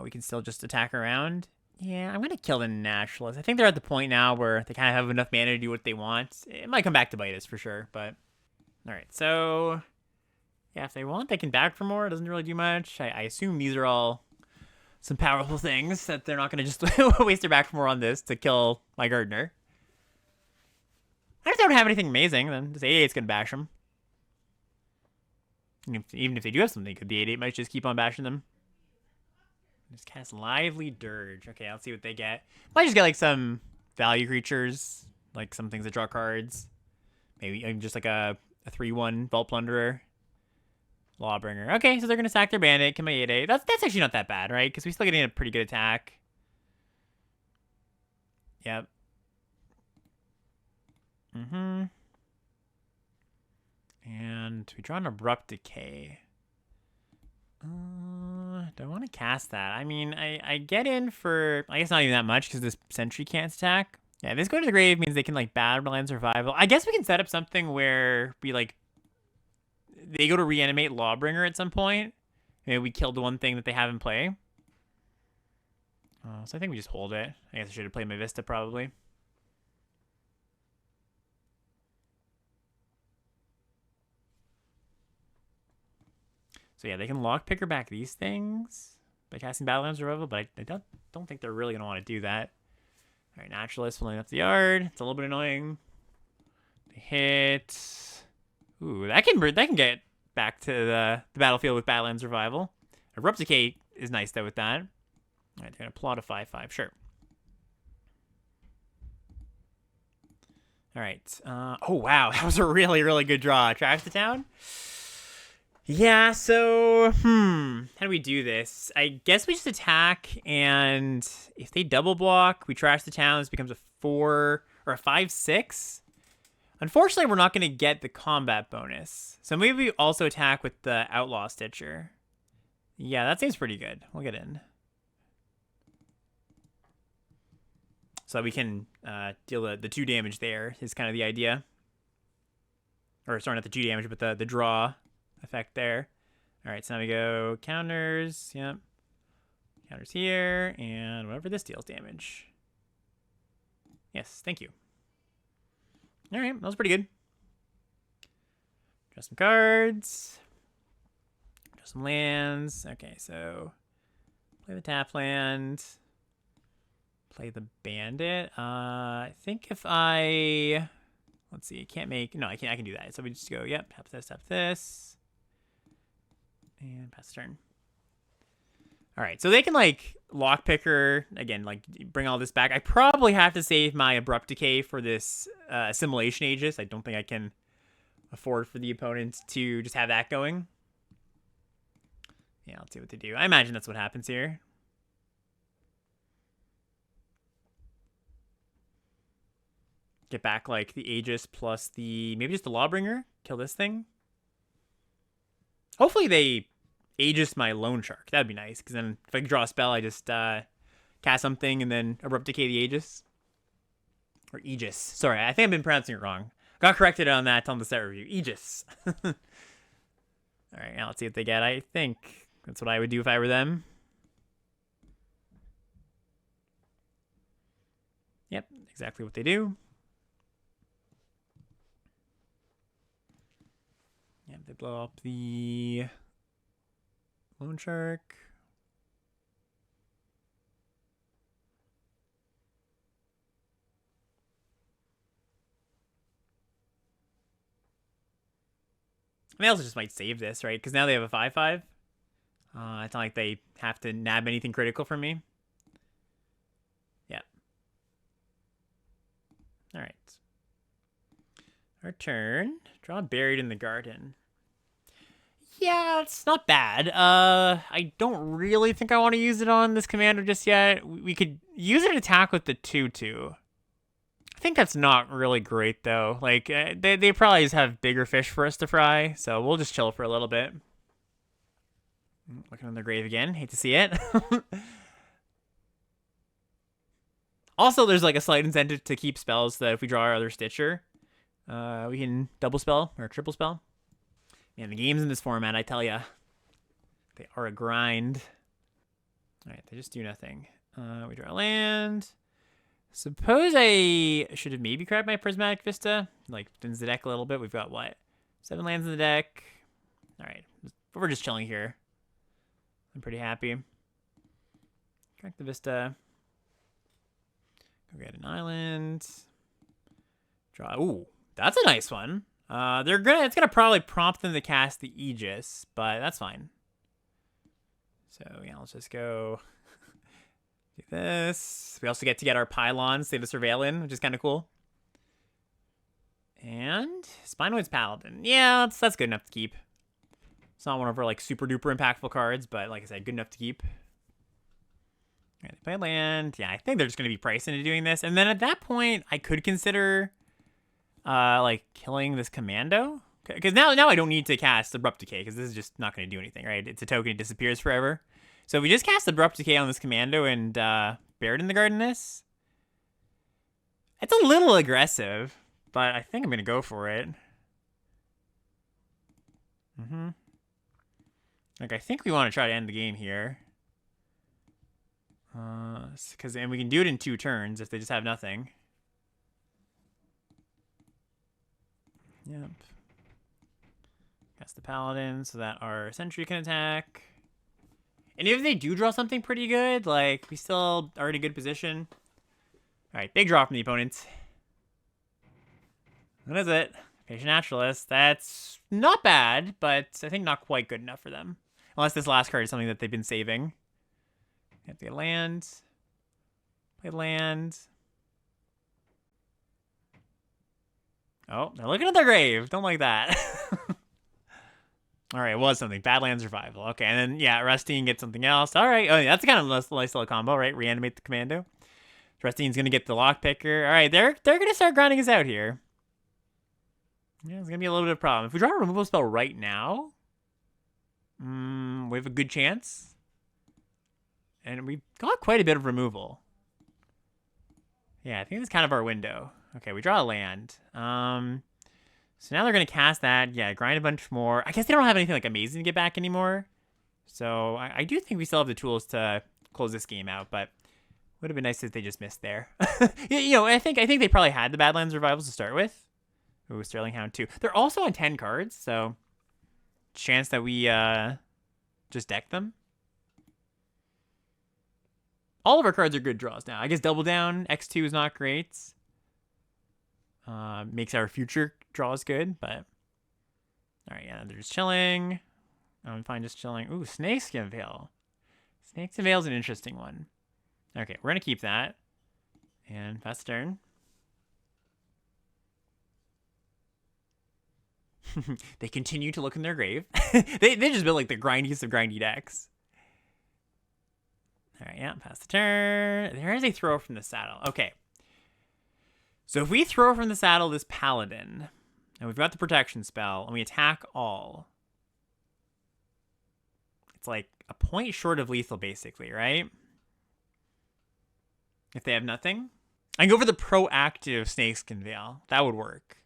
We can still just attack around. Yeah, I'm gonna kill the Naturalist. I think they're at the point now where they kind of have enough mana to do what they want. It might come back to bite us for sure, but all right. So yeah, if they want, they can back for more. It doesn't really do much. I assume these are all some powerful things that they're not gonna just waste their back for more on this to kill my Gardener. I if they don't have anything amazing, then this 8/8's gonna bash them. Even if they do have something good, the 8/8 might just keep on bashing them. Just cast Lively Dirge. Okay, let's see what they get. Might just get like some value creatures, like some things that draw cards. Maybe just like a 3/1 Vault Plunderer. Lawbringer. Okay, so they're gonna sack their Bandit. Can my 8/8? That's actually not that bad, right? Because we still getting a pretty good attack. Yep. And we draw an Abrupt Decay. Do I want to cast that? I mean, I get in for, I guess not even that much because this Sentry can't attack. Yeah, this go to the grave means they can like Battleland Survival. I guess we can set up something where we like, they go to reanimate Lawbringer at some point. Maybe we kill the one thing that they have in play. So I think we just hold it. I guess I should have played my Vista probably. So yeah, they can lockpicker back these things by casting Battleland Survival, but I don't think they're really going to want to do that. All right, Naturalist filling up the yard. It's a little bit annoying. They hit. Ooh, that can get back to the battlefield with Battleland Survival. Abrupt Decay is nice, though, with that. All right, they're going to plot a 5/5. Sure. All right. Oh, wow. That was a really, really good draw. Trash the town? Yeah, so, how do we do this? I guess we just attack, and if they double block, we trash the town. This becomes a 4 or a 5/6. Unfortunately, we're not going to get the combat bonus. So maybe we also attack with the Outlaw Stitcher. Yeah, that seems pretty good. We'll get in. So we can deal the 2 damage there is kind of the idea. Or sorry, not the 2 damage, but the draw effect there. All right, so now we go counters. Yep. Counters here, and whatever this deals damage. Yes, thank you. All right, that was pretty good. Draw some cards. Draw some lands. Okay, so play the tap land. Play the bandit. I think if I... Let's see, I can't make... No, I can do that. So we just go, yep, tap this. And pass the turn. All right, so they can, like, lockpicker, again, like, bring all this back. I probably have to save my Abrupt Decay for this Assimilation Aegis. I don't think I can afford for the opponent to just have that going. Yeah, let's see what they do. I imagine that's what happens here. Get back, like, the Aegis plus the... Maybe just the Lawbringer. Kill this thing. Hopefully they Aegis my Loan Shark. That'd be nice, because then if I draw a spell, I just cast something and then Abrupt Decay the Aegis. Or Aegis. Sorry, I think I've been pronouncing it wrong. Got corrected on that on the set review. Aegis. Alright, now let's see what they get. I think that's what I would do if I were them. Yep, exactly what they do. Yep, they blow up the Loan Shark. They also just might save this, right? Because now they have a 5/5. It's not like they have to nab anything critical from me. Yeah. All right. Our turn. Draw Buried in the Garden. Yeah, it's not bad. I don't really think I want to use it on this commander just yet. We could use it to attack with the 2/2. I think that's not really great, though. Like, they probably just have bigger fish for us to fry, so we'll just chill for a little bit. Looking on their grave again. Hate to see it. Also, there's, like, a slight incentive to keep spells so that if we draw our other Stitcher, we can double spell or triple spell. Man, the games in this format, I tell ya, they are a grind. All right, they just do nothing. We draw a land. Suppose I should have maybe grabbed my Prismatic Vista. Like, thins the deck a little bit. We've got, what, 7 lands in the deck? All right, we're just chilling here. I'm pretty happy. Crack the Vista. Go get an island. Draw. Ooh, that's a nice one. It's gonna probably prompt them to cast the Aegis, but that's fine. So yeah, let's just go do this. We also get to get our pylons, save the Surveillance, which is kind of cool. And Spinoid's Paladin. Yeah, that's good enough to keep. It's not one of our like super duper impactful cards, but like I said, good enough to keep. All right, they play land. Yeah, I think they're just gonna be priced into doing this, and then at that point, I could consider like killing this commando, because now I don't need to cast Abrupt Decay because this is just not going to do anything, right? It's a token, it disappears forever. So if we just cast Abrupt Decay on this commando and Buried in the Garden this, it's a little aggressive, but I think I'm going to go for it. Like, I think we want to try to end the game here, and we can do it in 2 turns if they just have nothing. Yep. Cast the Paladin so that our Sentry can attack. And if they do draw something pretty good, like, we still are in a good position. Alright, big draw from the opponent. What is it? Patient Naturalist. That's not bad, but I think not quite good enough for them. Unless this last card is something that they've been saving. Get the land. Play land. Oh, they're looking at their grave. Don't like that. All right, it was something. Badland Survival. Okay, and then, yeah, Rustine gets something else. All right. Oh, yeah, that's kind of a nice little combo, right? Reanimate the commando. Rustine's going to get the Lockpicker. All right, they're going to start grinding us out here. Yeah, it's going to be a little bit of a problem. If we draw a removal spell right now, we have a good chance. And we got quite a bit of removal. Yeah, I think that's kind of our window. Okay, we draw a land. So now they're going to cast that. Yeah, grind a bunch more. I guess they don't have anything like amazing to get back anymore. So I do think we still have the tools to close this game out, but Would have been nice if they just missed there. You know, I think they probably had the Badlands Revivals to start with. Ooh, Sterling Hound too. They're also on 10 cards, so chance that we just deck them. All of our cards are good draws now. I guess Double Down X2 is not great. Makes our future draws good, but all right, yeah, they're just chilling. I'm fine, just chilling. Ooh, Snakeskin Veil. Snakeskin Veil is an interesting one. Okay, we're gonna keep that. And pass turn. They continue to look in their grave. they just build like the grindiest of grindy decks. All right, yeah, pass the turn. There is a throw from the saddle. Okay. So if we throw from the saddle this Paladin, and we've got the protection spell, and we attack all, it's like a point short of lethal, basically, right? If they have nothing. I can go for the proactive Snakeskin Veil. That would work.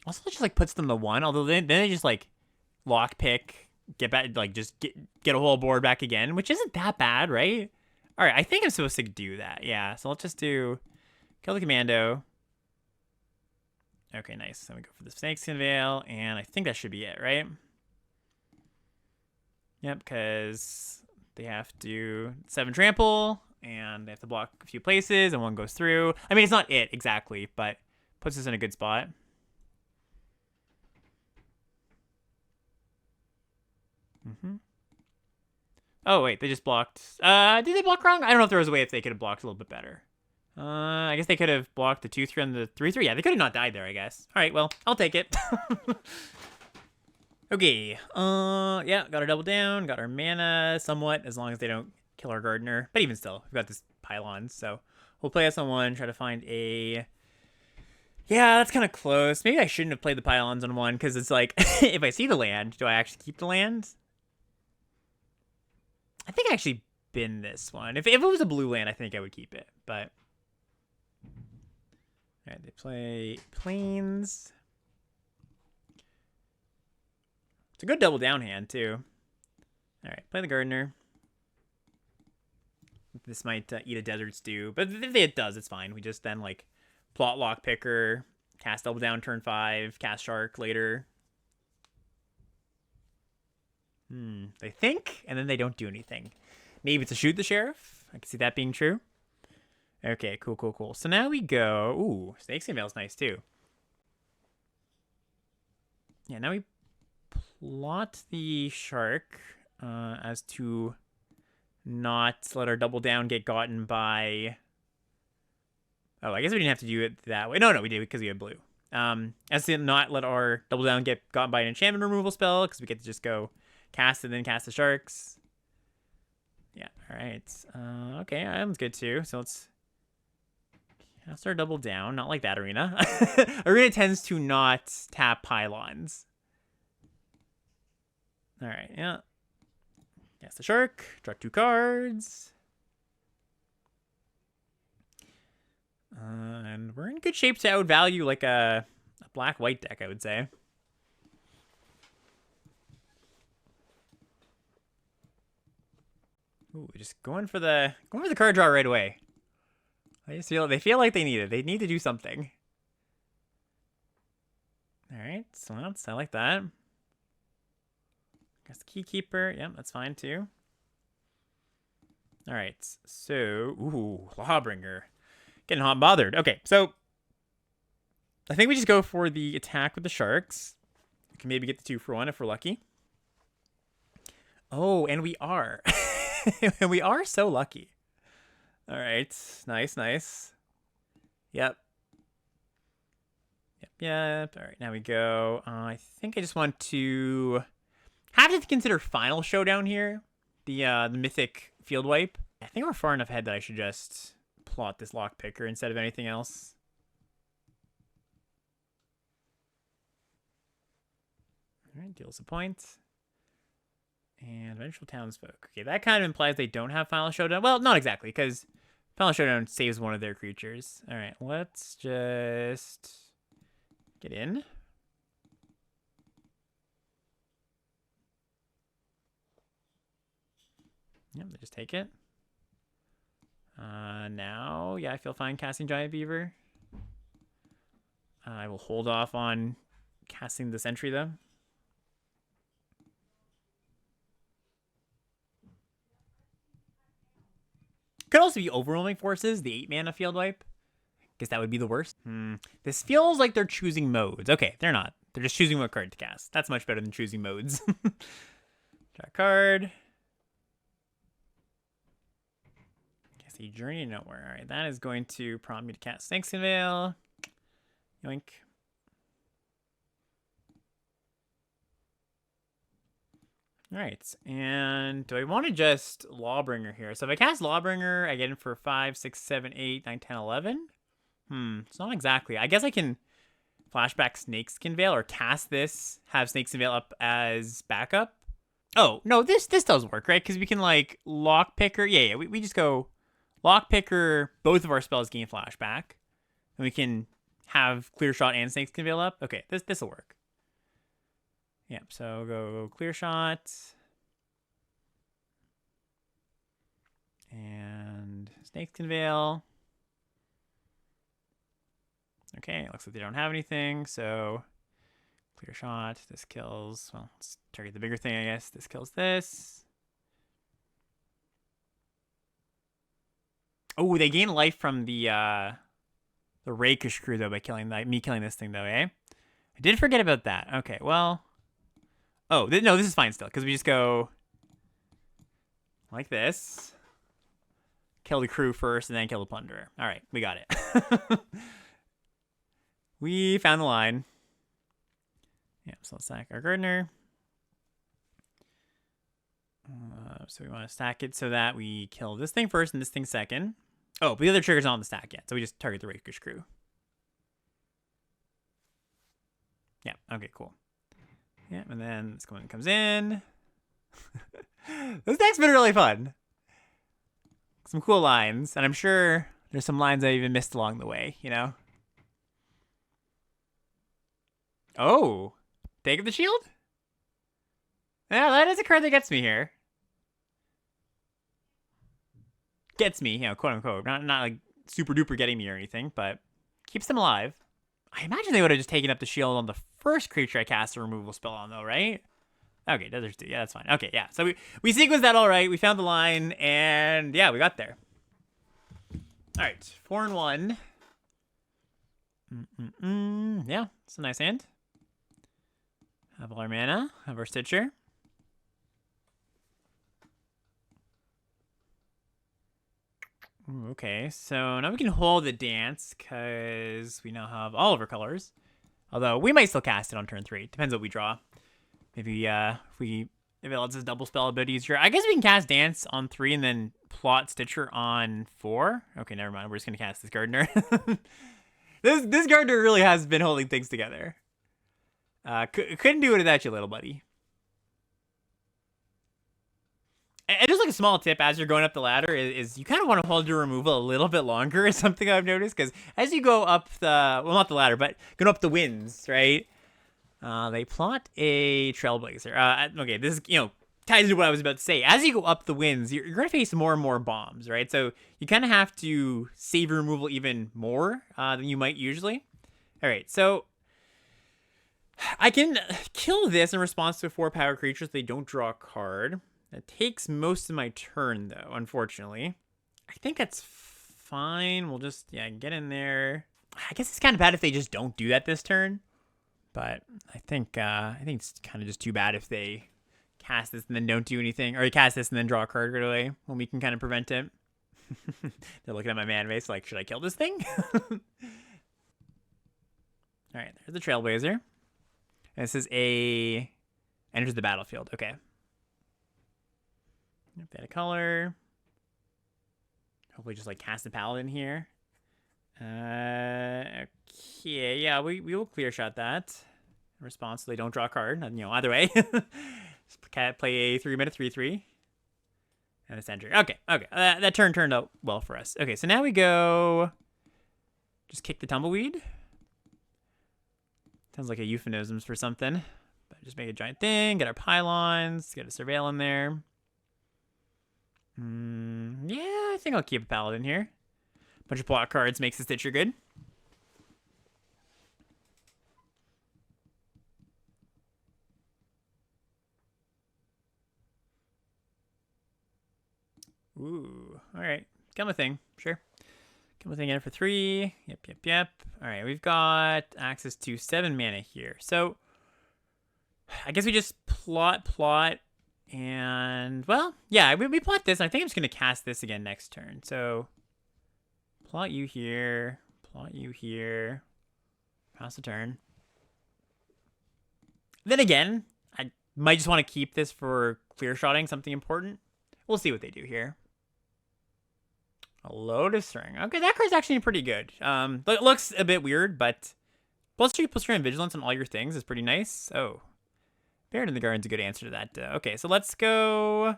Also, it just like puts them to 1, although then they just like lockpick, get back, like just get a whole board back again, which isn't that bad, right? All right, I think I'm supposed to do that. Yeah, so let's just do kill the commando. Okay, nice. Then we go for the Snakeskin Veil, and I think that should be it, right? Yep, because they have to 7 trample, and they have to block a few places, and 1 goes through. I mean, it's not it exactly, but puts us in a good spot. Oh, wait, they just blocked. Did they block wrong? I don't know if there was a way if they could have blocked a little bit better. I guess they could have blocked the 2-3 and the 3-3. Yeah, they could have not died there, I guess. All right, well, I'll take it. Okay. Yeah, got our double down, got our mana somewhat, as long as they don't kill our gardener. But even still, we've got this pylon, so we'll play us on 1, try to find a... Yeah, that's kind of close. Maybe I shouldn't have played the pylons on 1, because it's like, if I see the land, do I actually keep the land? I think I actually bin this one. If it was a blue land, I think I would keep it, but... All right, they play Plains. It's a good double down hand, too. All right, play the Gardener. This might eat a Desert Stew, but if it does, it's fine. We just then, like, plot Lockpicker, cast double down turn 5, cast Shark later. They think, and then they don't do anything. Maybe it's a shoot the sheriff. I can see that being true. Okay, cool. So now we go... Ooh, Snakeskin Veil's nice, too. Yeah, now we plot the Shark as to not let our double down get gotten by... Oh, I guess we didn't have to do it that way. No, we did because we had blue. As to not let our double down get gotten by an enchantment removal spell, because we get to just go cast and then cast the Sharks. Yeah, all right. Okay, that's good too. So let's cast our double down. Not like that, Arena. Arena tends to not tap pylons. All right, yeah. Cast the Shark. Draw 2 cards. And we're in good shape to outvalue like a black-white deck, I would say. Ooh, just going for the card draw right away. They feel like they need it. They need to do something. All right, so I like that. Guess the Keykeeper. Yep, that's fine too. All right, so ooh, Lawbringer, getting hot and bothered. Okay, so I think we just go for the attack with the Sharks. We can maybe get the 2 for 1 if we're lucky. Oh, and we are. And we are so lucky. All right. Nice. Yep. All right, now we go. I think I just want to have to consider Final Showdown here. The mythic field wipe. I think we're far enough ahead that I should just plot this Lockpicker instead of anything else. All right, deals a point. And Vengeful Townsfolk. Okay, that kind of implies they don't have Final Showdown. Well, not exactly, because Final Showdown saves one of their creatures. All right, let's just get in. Yep, they just take it. Now, yeah, I feel fine casting Giant Beaver. I will hold off on casting the Sentry, though. Could also be Overwhelming Forces, the 8-mana field wipe. Guess that would be the worst. This feels like they're choosing modes. Okay, they're not. They're just choosing what card to cast. That's much better than choosing modes. Draw a card. Cast a Journey to Nowhere. All right, that is going to prompt me to cast Snake's Veil. Yoink. All right, and do I want to just Lawbringer here? So if I cast Lawbringer, I get him for 5, 6, 7, 8, 9, 10, 11. It's not exactly. I guess I can flashback Snakeskin Veil or cast this, have Snakeskin Veil up as backup. Oh, no, this does work, right? Because we can, like, Lockpicker. Yeah, we just go Lockpicker, both of our spells gain flashback. And we can have Clear Shot and Snakeskin Veil up. Okay, this will work. Yep, so go Clear Shot. And Snakeskin Veil. Okay, looks like they don't have anything, so Clear Shot. This kills, well, let's target the bigger thing, I guess. This kills this. Oh, they gain life from the Rakish crew, though, by killing me killing this thing, though, eh? I did forget about that. Okay, well. Oh, no, this is fine still, because we just go like this. Kill the crew first, and then kill the plunderer. All right, we got it. We found the line. Yeah, so let's stack our Gardener. So we want to stack it so that we kill this thing first and this thing second. Oh, but the other trigger's not on the stack yet, so we just target the Rakish crew. Yeah, okay, cool. Yeah, and then this one comes in. This deck's been really fun. Some cool lines, and I'm sure there's some lines I even missed along the way, you know? Oh, Take the Shield? Yeah, that is a card that gets me here. Gets me, you know, quote unquote. Not like super duper getting me or anything, but keeps them alive. I imagine they would have just taken up the shield on the first creature I cast a removal spell on, though, right? Okay, there's two. Yeah, that's fine. Okay, yeah. So we sequenced that all right. We found the line, and yeah, we got there. All right, 4 and 1. Yeah, it's a nice hand. Have all our mana. Have our Stitcher. Ooh, okay, so now we can hold the dance because we now have all of our colors. Although we might still cast it on turn 3. Depends what we draw. Maybe if it lets us double spell a bit easier. I guess we can cast dance on 3 and then plot Stitcher on 4. Okay, never mind. We're just gonna cast this Gardener. This Gardener really has been holding things together. Couldn't do it without you, little buddy. And just like a small tip as you're going up the ladder is you kind of want to hold your removal a little bit longer is something I've noticed. Because as you go up the, well, not the ladder, but going up the winds, right? They plot a Trailblazer. Okay, this is, ties into what I was about to say. As you go up the winds, you're going to face more and more bombs, right? So you kind of have to save your removal even more than you might usually. All right, so I can kill this in response to 4 power creatures. They don't draw a card. That takes most of my turn, though, unfortunately. I think that's fine. We'll just, get in there. I guess it's kind of bad if they just don't do that this turn. But I think it's kind of just too bad if they cast this and then don't do anything. Or they cast this and then draw a card right away when we can kind of prevent it. They're looking at my mana base like, should I kill this thing? All right, there's the Trailblazer. And this is enters the battlefield. Okay. If they had a color. Hopefully just like cast a paladin here. Okay, yeah, we will clear shot that. In response, so they don't draw a card. Either way. Just play a 3-mana 3/3. And a sentry. Okay. That turn turned out well for us. Okay, so now we go. Just kick the tumbleweed. Sounds like a euphemism for something. But just make a giant thing, get our pylons, get a surveil in there. Yeah, I think I'll keep a Paladin here. Bunch of block cards makes the Stitcher good. Ooh, all right. Come a thing, sure. Come a thing in for 3. Yep. All right, we've got access to 7 mana here. So I guess we just plot, and well, yeah, we plot this. I think I'm just gonna cast this again next turn. So plot you here, pass the turn. Then again, I might just want to keep this for clear shotting something important. We'll see what they do here. A Lotus Ring. Okay, that card's actually pretty good. It looks a bit weird, but +3/+3 and Vigilance on all your things is pretty nice. Oh, Buried in the Garden's a good answer to that. Okay, so let's go.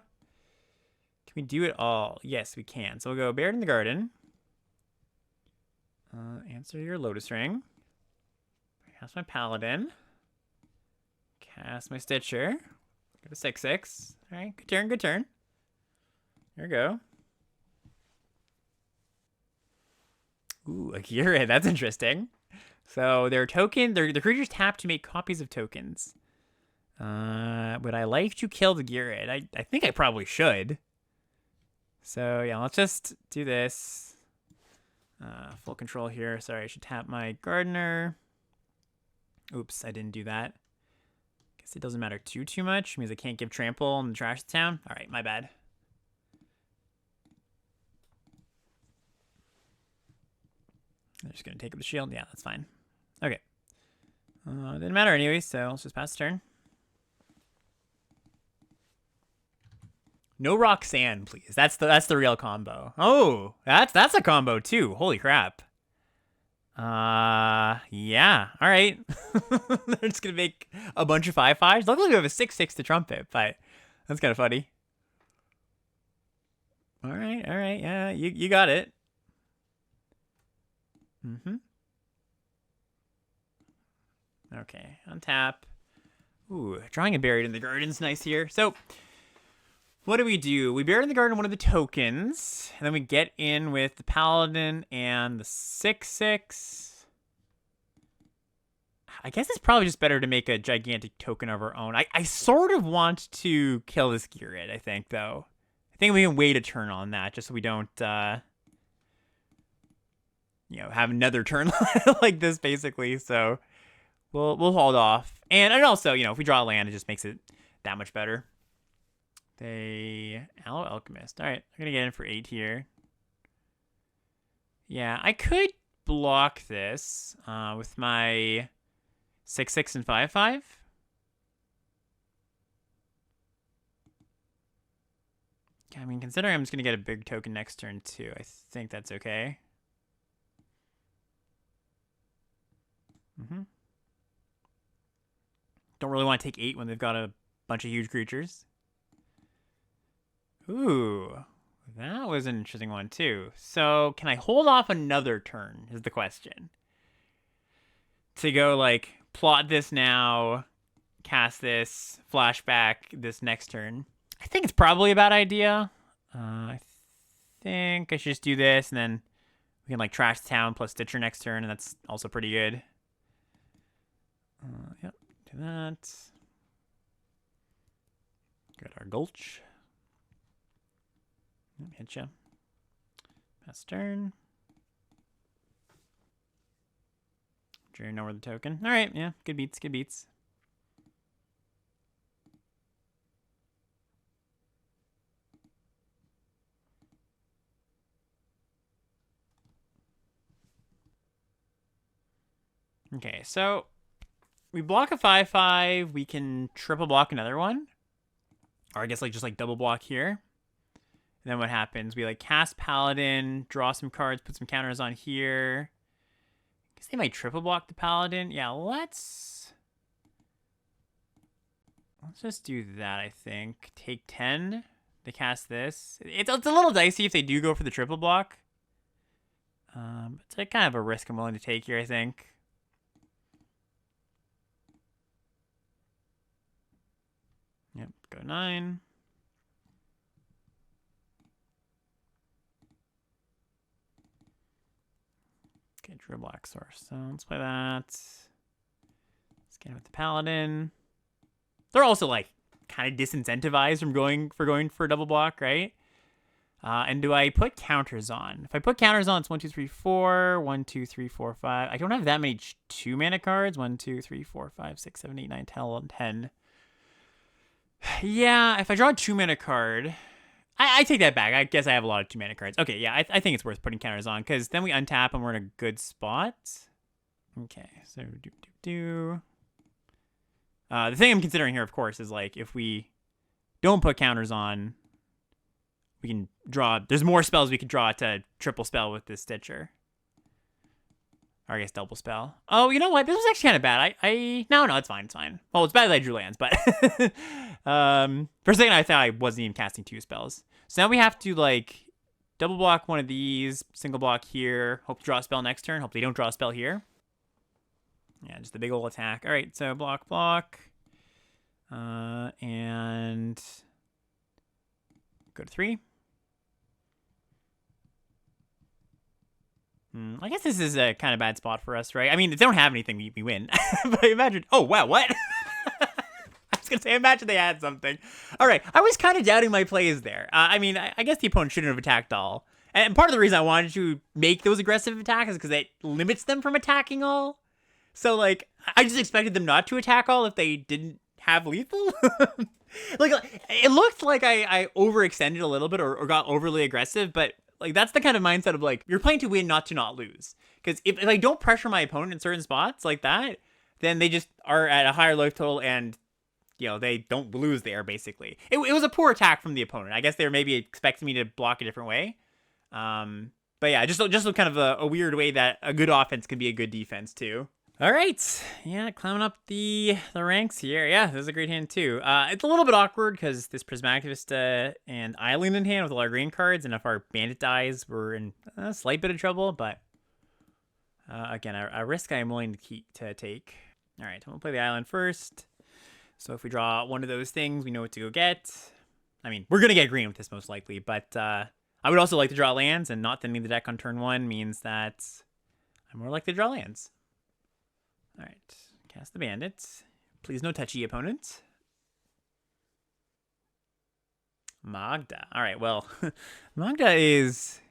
Can we do it all? Yes, we can. So we'll go Buried in the Garden. Answer your Lotus Ring. Cast my Paladin. Cast my Stitcher. Go to 6/6. All right, good turn, good turn. There we go. Ooh, a Gyrid. That's interesting. So their creatures tap to make copies of tokens. Would I like to kill the Gyrid? I think I probably should. So yeah, let's just do this. Full control here. Sorry, I should tap my Gardener. Oops, I didn't do that. Guess it doesn't matter too much. It means I can't give trample and trash the town. All right, my bad. I'm just gonna take up the shield. Yeah, that's fine. Okay. Didn't matter anyway, so let's just pass the turn. No Roxanne, please. That's the real combo. Oh, that's a combo too. Holy crap. Yeah. All right. They're just gonna make a bunch of 5/5s. Luckily, we have a 6/6 to trumpet, but that's kind of funny. All right. Yeah, you got it. Okay, untap. Ooh, drawing a Buried in the Garden's nice here. So, what do? We Buried in the Garden one of the tokens, and then we get in with the Paladin and the 6/6. I guess it's probably just better to make a gigantic token of our own. I sort of want to kill this Gyrid, I think, though. I think we can wait a turn on that, just so we don't, have another turn like this, basically. So we'll hold off. And also, if we draw a land, it just makes it that much better. Aloe Alchemist. All right, I'm gonna get in for 8 here. Yeah, I could block this with my 6/6 and 5/5. I mean, considering I'm just gonna get a big token next turn too, I think that's okay. Don't really want to take 8 when they've got a bunch of huge creatures. Ooh, that was an interesting one too. So can I hold off another turn is the question. To go like plot this now, cast this, flashback this next turn. I think it's probably a bad idea. I think I should just do this and then we can like trash the town plus Stitcher next turn, and that's also pretty good. Yep, do that. Got our Gulch. Hit ya. Pass turn. Sure, know where the token. All right, yeah, good beats, good beats. Okay, so we block a 5/5. We can triple block another one, or I guess like just like double block here. And then what happens? We like cast Paladin, draw some cards, put some counters on here. I guess they might triple block the Paladin. Yeah, let's just do that, I think. Take 10 to cast this. It's a little dicey if they do go for the triple block. It's like kind of a risk I'm willing to take here, I think. Yep, go 9. Okay, Drew Black Source. So let's play that. Scan with the Paladin. They're also like kind of disincentivized from going for double block, right? And do I put counters on? If I put counters on, it's 1, 2, 3, 4. 1, 2, 3, 4, 5. I don't have that many 2-mana cards. 1, 2, 3, 4, 5, 6, 7, 8, 9, 10, 11, 10. Yeah, if I draw a 2-mana card, I take that back. I guess I have a lot of 2-mana cards. Okay, yeah, I think it's worth putting counters on because then we untap and we're in a good spot. Okay, so the thing I'm considering here, of course, is like if we don't put counters on, we can draw. There's more spells we could draw to triple spell with this Stitcher. Or I guess double spell. Oh, you know what? This was actually kind of bad. No, it's fine. It's fine. Well, it's bad that I drew lands, but for a second I thought I wasn't even casting 2 spells. So now we have to like double block one of these, single block here. Hope to draw a spell next turn. Hope they don't draw a spell here. Yeah, just a big old attack. All right, so block, and go to 3. I guess this is a kind of bad spot for us, right? I mean, if they don't have anything, we win. But imagine... Oh, wow, what? I was going to say, imagine they had something. All right, I was kind of doubting my plays there. I mean, I guess the opponent shouldn't have attacked all. And part of the reason I wanted to make those aggressive attacks is because it limits them from attacking all. So, like, I just expected them not to attack all if they didn't have lethal. Like, it looked like I overextended a little bit or got overly aggressive, but... Like, that's the kind of mindset of, like, you're playing to win, not to not lose. Because if I don't pressure my opponent in certain spots like that, then they just are at a higher life total and, you know, they don't lose there, basically. It was a poor attack from the opponent. I guess they were maybe expecting me to block a different way. But yeah, just kind of a weird way that a good offense can be a good defense, too. All right, yeah, climbing up the ranks here. Yeah, this is a great hand too. It's a little bit awkward because this Prismatic Vista and Island in hand with all our green cards, and if our Bandit dies, we're in a slight bit of trouble. But again, a risk I am willing to take. All right, I'm gonna play the Island first. So if we draw one of those things, we know what to go get. I mean, we're gonna get green with this most likely, but I would also like to draw lands, and not thinning the deck on turn 1 means that I'm more likely to draw lands. All right, cast the Bandits. Please no touchy, opponent. Magda. All right, well, Magda is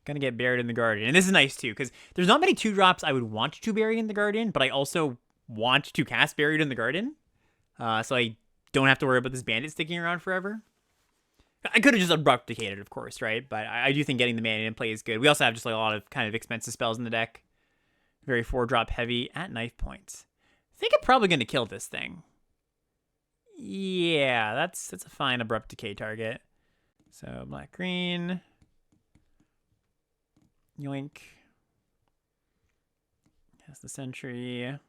going to get buried in the Guardian. And this is nice, too, because there's not many 2-drops I would want to bury in the Guardian, but I also want to cast Buried in the Garden. So I don't have to worry about this Bandit sticking around forever. I could have just Abrupt-Decated, of course, right? But I do think getting the mana in play is good. We also have just like a lot of kind of expensive spells in the deck. Very 4-drop heavy at knife points. I think I'm probably going to kill this thing. Yeah, that's a fine Abrupt Decay target. So black-green. Yoink. Cast the Sentry.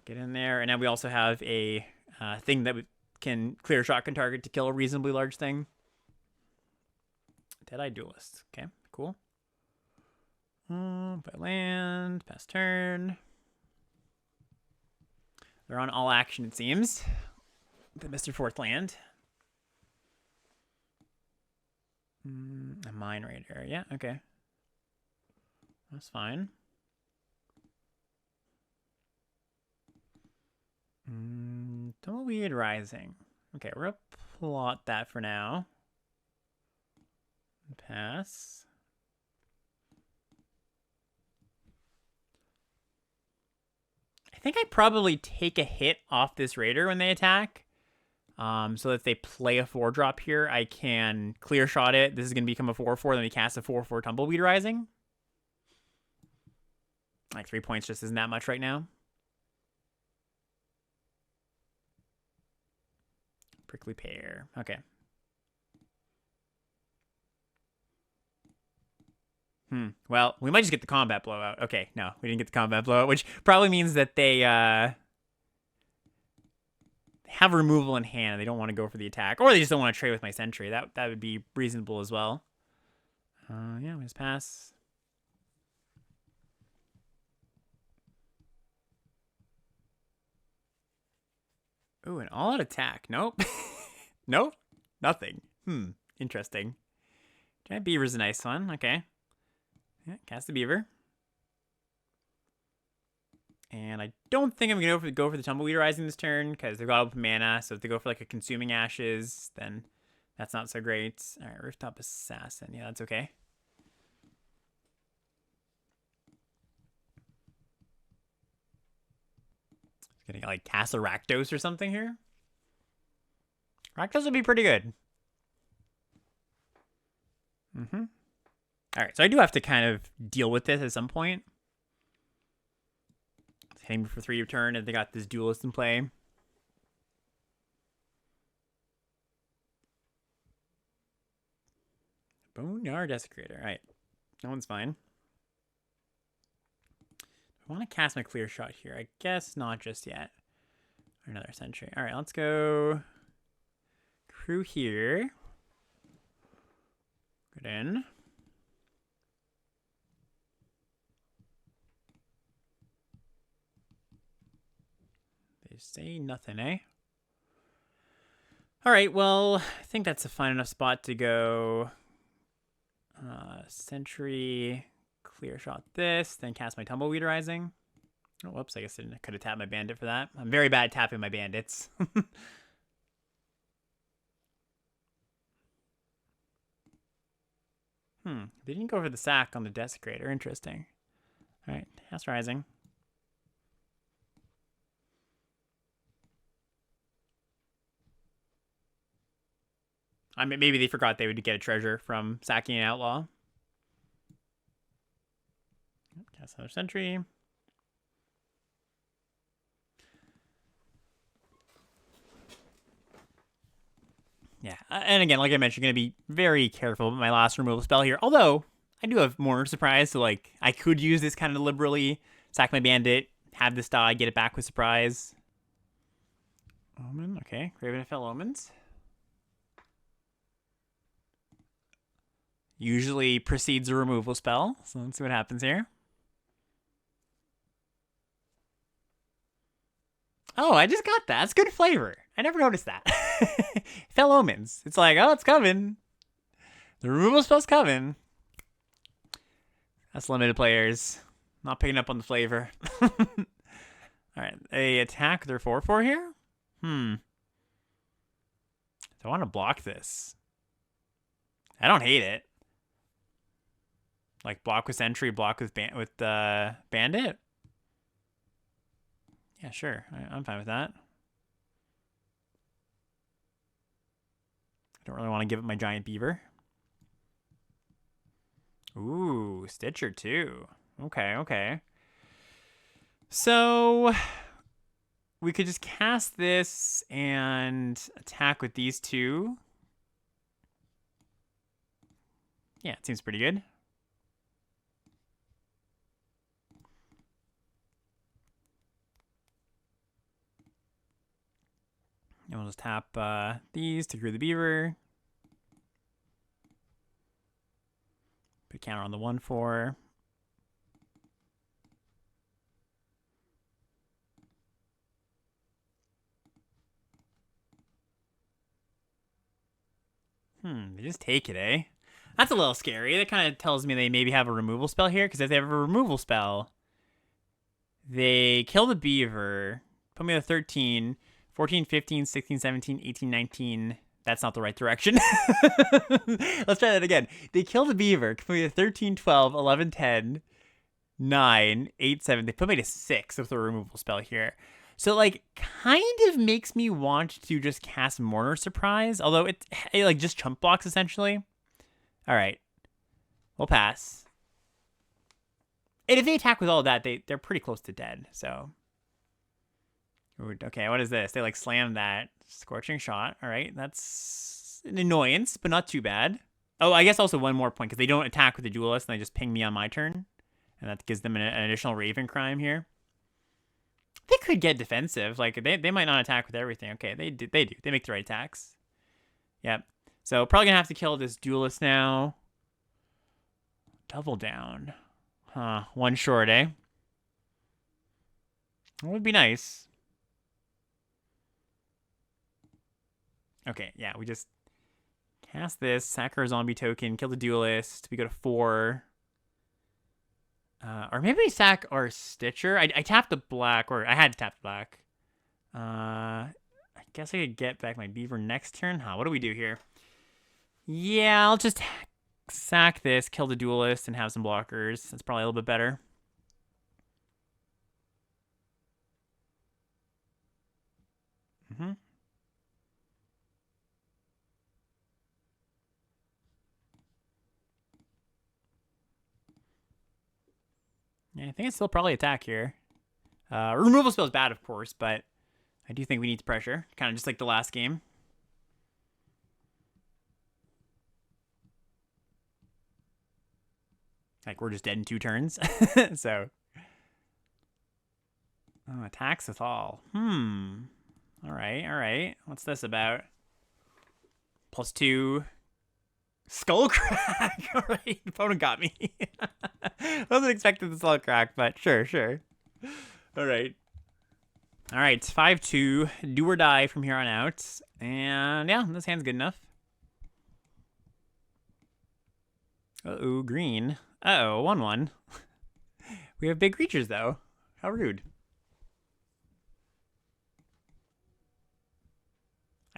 Get in there. And now we also have a thing that can clear shotgun target to kill a reasonably large thing. Dead-Eye Duelist. Okay, cool. By land, pass turn. They're on all action, it seems. The Mr. 4th land. A Mine Raider, yeah, okay. That's fine. Tumbleweed Rising. Okay, we're gonna plot that for now. Pass. I think I probably take a hit off this Raider when they attack. So that if they play a 4-drop here, I can clear shot it. This is going to become a 4/4, then we cast a 4/4 Tumbleweed Rising. Like 3 points just isn't that much right now. Prickly Pear. Okay. Well, we might just get the combat blowout. Okay, no, we didn't get the combat blowout, which probably means that they have removal in hand. They don't want to go for the attack, or they just don't want to trade with my Sentry. That would be reasonable as well. Yeah, we just pass. Ooh, an all-out attack. Nope. Nope. Nothing. Interesting. Giant Beaver's a nice one. Okay. Yeah, cast the Beaver. And I don't think I'm going to go for the Tumbleweed Rising this turn because they've got open mana. So if they go for like a Consuming Ashes, then that's not so great. All right, Rooftop Assassin. Yeah, that's okay. Getting like cast a Rakdos or something here. Rakdos would be pretty good. All right, so I do have to kind of deal with this at some point. Hitting me for 3 turn, and they got this Duelist in play. Boneyard Desecrator. All right, that one's fine. I want to cast my Clear Shot here. I guess not just yet. Or another Sentry. All right, let's go Crew here. Good in. They say nothing, eh? All right, well, I think that's a fine enough spot to go Sentry, Clear Shot this, then cast my Tumbleweed Rising. Oh, whoops, I guess I could have tapped my Bandit for that. I'm very bad at tapping my Bandits. They didn't go for the sack on the Desecrator. Interesting. All right, Cast Rising. I mean, maybe they forgot they would get a treasure from sacking an Outlaw. Cast another Sentry. Yeah, and again, like I mentioned, going to be very careful with my last removal spell here. Although, I do have more Surprise, so like, I could use this kind of liberally, sack my Bandit, have this die, get it back with Surprise. Omen, okay. Graven Fell Omens. Usually precedes a removal spell, so let's see what happens here. Oh, I just got that. That's good flavor. I never noticed that. Fell Omens. It's like, oh, it's coming. The removal spell's coming. That's limited players. Not picking up on the flavor. Alright, they attack their 4/4 here? Do I want to block this? I don't hate it. Like, block with Sentry, block with Bandit? Yeah, sure. I'm fine with that. I don't really want to give up my Giant Beaver. Ooh, Stitcher too. Okay, okay. So we could just cast this and attack with these two. Yeah, it seems pretty good. And we'll just tap these to Crew the Beaver. Put a counter on the 1/4. They just take it, eh? That's a little scary. That kind of tells me they maybe have a removal spell here, because if they have a removal spell, they kill the Beaver, put me at 13, 14, 15, 16, 17, 18, 19. That's not the right direction. Let's try that again. They kill the Beaver, put me at 13, 12, 11, 10, 9, 8, 7. They put me to 6 with the removal spell here. So, like, kind of makes me want to just cast Mourner Surprise, although it like, just chump blocks, essentially. All right. We'll pass. And if they attack with all of that, they're pretty close to dead, so. Okay, what is this? They, like, slam that. Scorching Shot. All right, that's an annoyance, but not too bad. Oh, I guess also one more point, because they don't attack with the Duelist, and they just ping me on my turn. And that gives them an additional Raven Crime here. They could get defensive. Like, they might not attack with everything. Okay, they do. They make the right attacks. Yep. So, probably going to have to kill this Duelist now. Double down. Huh. One short, eh? That would be nice. Okay, yeah, we just cast this, sack our zombie token, kill the Duelist. We go to 4. Or maybe we sack our Stitcher. I tapped the black, or I had to tap the black. I guess I could get back my Beaver next turn. Huh, what do we do here? Yeah, I'll just sack this, kill the Duelist, and have some blockers. That's probably a little bit better. Mm-hmm. Yeah, I think it's still probably attack here. Removal spell is bad, of course, but I do think we need to pressure. Kind of just like the last game. Like, we're just dead in 2 turns. So. Oh, attacks with all. All right, all right. What's this about? +2. Skull crack. All right, opponent got me. Wasn't expecting the skull crack, but sure, sure. All right. All right, 5-2. Do or die from here on out. And yeah, this hand's good enough. Uh-oh, green. Uh-oh, 1-1. We have big creatures, though. How rude.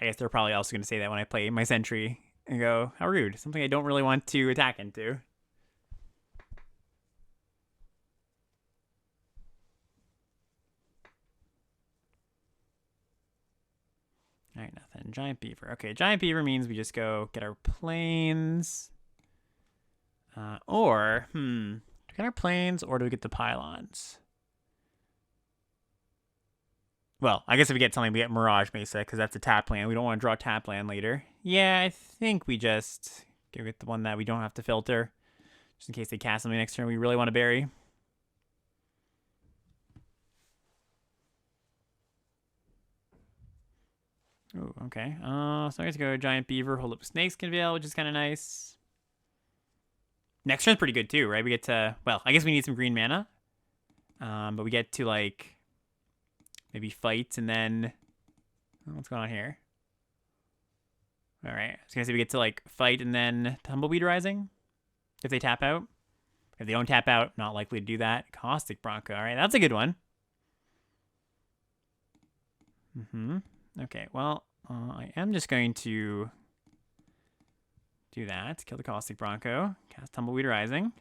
I guess they're probably also going to say that when I play my Sentry and go, how rude. Something I don't really want to attack into. All right, nothing. Giant Beaver. Okay, Giant Beaver means we just go get our planes. Or, do we get our planes or do we get the pylons? Well, I guess if we get something, we get Mirage Mesa, because that's a tap land. We don't want to draw tap land later. Yeah, I think we just go get the one that we don't have to filter. Just in case they cast something next turn we really want to bury. Oh, okay. So I guess go Giant Beaver, hold up Snake's Conveal, which is kind of nice. Next turn's pretty good too, right? We get to, well, I guess we need some green mana. But we get to, like, maybe fight and then, what's going on here? All right, I was gonna say we get to, like, fight and then Tumbleweed Rising if they tap out. If they don't tap out, not likely to do that. Caustic Bronco, all right, that's a good one. Okay, well, I am just going to do that. Kill the Caustic Bronco. Cast Tumbleweed Rising.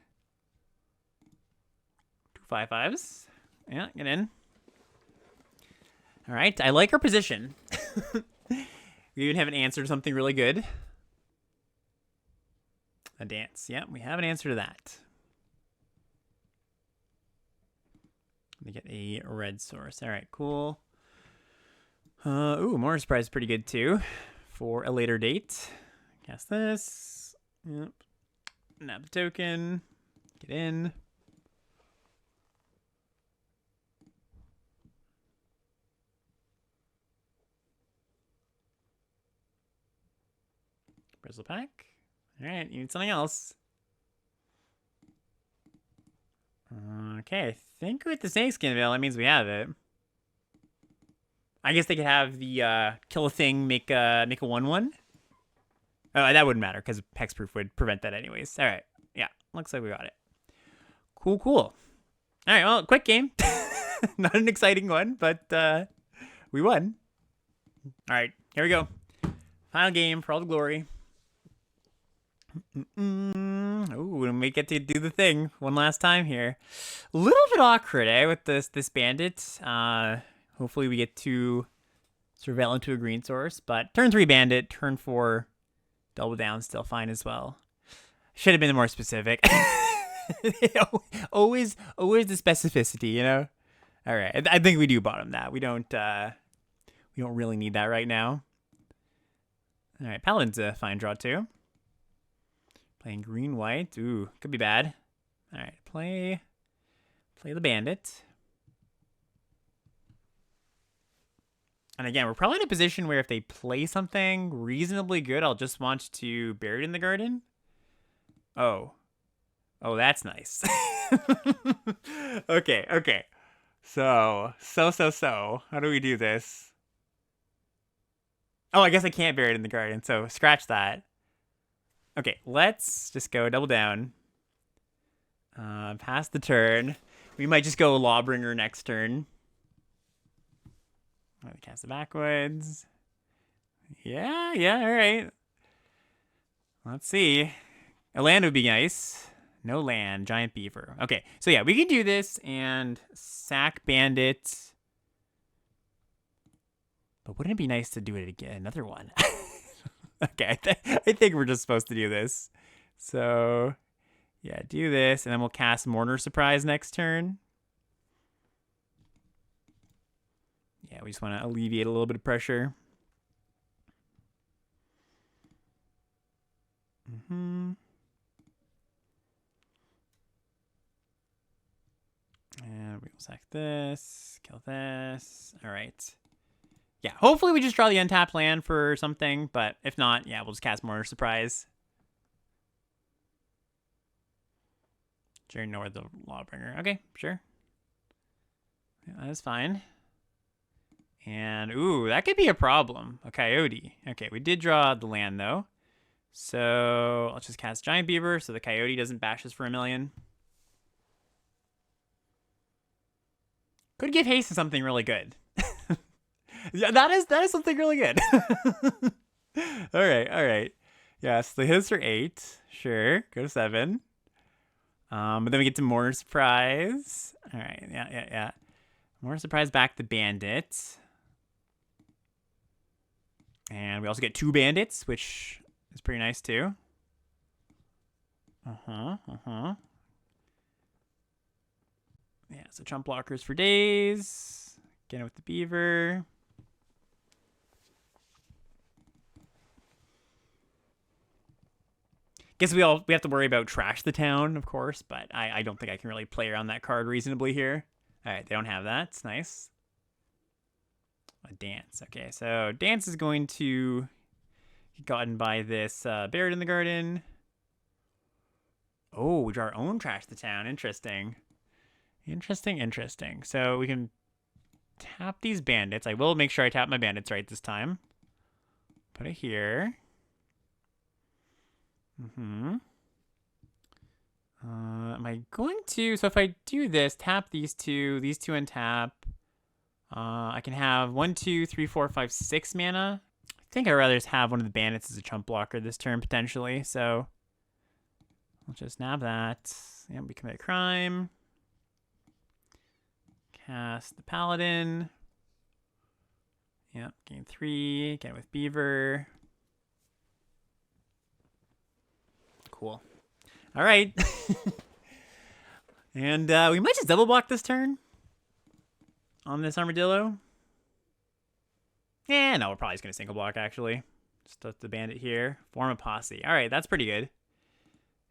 2 5/5s. Yeah, get in. All right, I like our position. We even have an answer to something really good. A dance. Yeah, we have an answer to that. We get a red source. All right, cool. Ooh, more surprise is pretty good too. For a later date. Cast this. Yep. Nab the token. Get in. Bristle pack. All right, you need something else. Okay, I think with the Snakeskin Veil, that means we have it. I guess they could have the kill a thing, make a 1/1. Oh, that wouldn't matter because hexproof would prevent that anyways. All right, yeah, looks like we got it. Cool, cool. All right, well, quick game. Not an exciting one, but we won. All right, here we go. Final game for all the glory. Ooh, we may get to do the thing one last time here. A little bit awkward, with this bandit. Hopefully we get to surveil into a green source, but turn 3 bandit, turn 4 double down, still fine as well. Should have been more specific. always the specificity, you know. All right, I think we do bottom that. We don't really need that right now. All right, Paladin's a fine draw too. Playing green white. Ooh, could be bad. All right, play the bandit. And again, we're probably in a position where if they play something reasonably good, I'll just want to bury it in the garden. Oh, that's nice. Okay. So. How do we do this? Oh, I guess I can't bury it in the garden, so scratch that. Okay, let's just go double down. Pass the turn. We might just go Lawbringer next turn. Let me cast it backwards. Yeah, all right. Let's see. A land would be nice. No land. Giant beaver. Okay, so yeah, we can do this and sack bandit. But wouldn't it be nice to do it again? Another one. Okay, I think we're just supposed to do this. So, yeah, do this, and then we'll cast Mourner Surprise next turn. Yeah, we just want to alleviate a little bit of pressure. And we'll sack this, kill this. All right. Yeah, hopefully we just draw the untapped land for something, but if not, yeah, we'll just cast Mourner Surprise. Sure, ignore the Lawbringer. Okay, sure. Yeah, that is fine. And, ooh, that could be a problem. A Coyote. Okay, we did draw the land, though. So, let's just cast Giant Beaver so the Coyote doesn't bash us for 1,000,000. Could give haste to something really good. Yeah, that is something really good. All right. Yes, the hits are 8. Sure, go to 7. But then we get to Mourner Surprise. All right, yeah. Mourner Surprise back the bandit. And we also get 2 bandits, which is pretty nice too. Yeah, so chump blockers for days. Get it with the beaver. Guess we have to worry about Trash the Town, of course, but I don't think I can really play around that card reasonably here. All right, they don't have that. It's nice. A dance. Okay, so dance is going to get gotten by this Buried in the Garden. Oh, we draw our own Trash the Town. Interesting. So we can tap these bandits. I will make sure I tap my bandits right this time. Put it here. Am I going to... So if I do this, tap these two untap. I can have 1, 2, 3, 4, 5, 6 mana. I think I'd rather just have one of the bandits as a chump blocker this turn, potentially. So I'll just nab that. Yep, we commit a crime. Cast the Paladin. Yep, gain 3. Get it with Beaver. Cool. All right. And we might just double block this turn on this Armadillo. Yeah, no, we're probably just going to single block, actually. Just put the bandit here. Form a posse. All right, that's pretty good.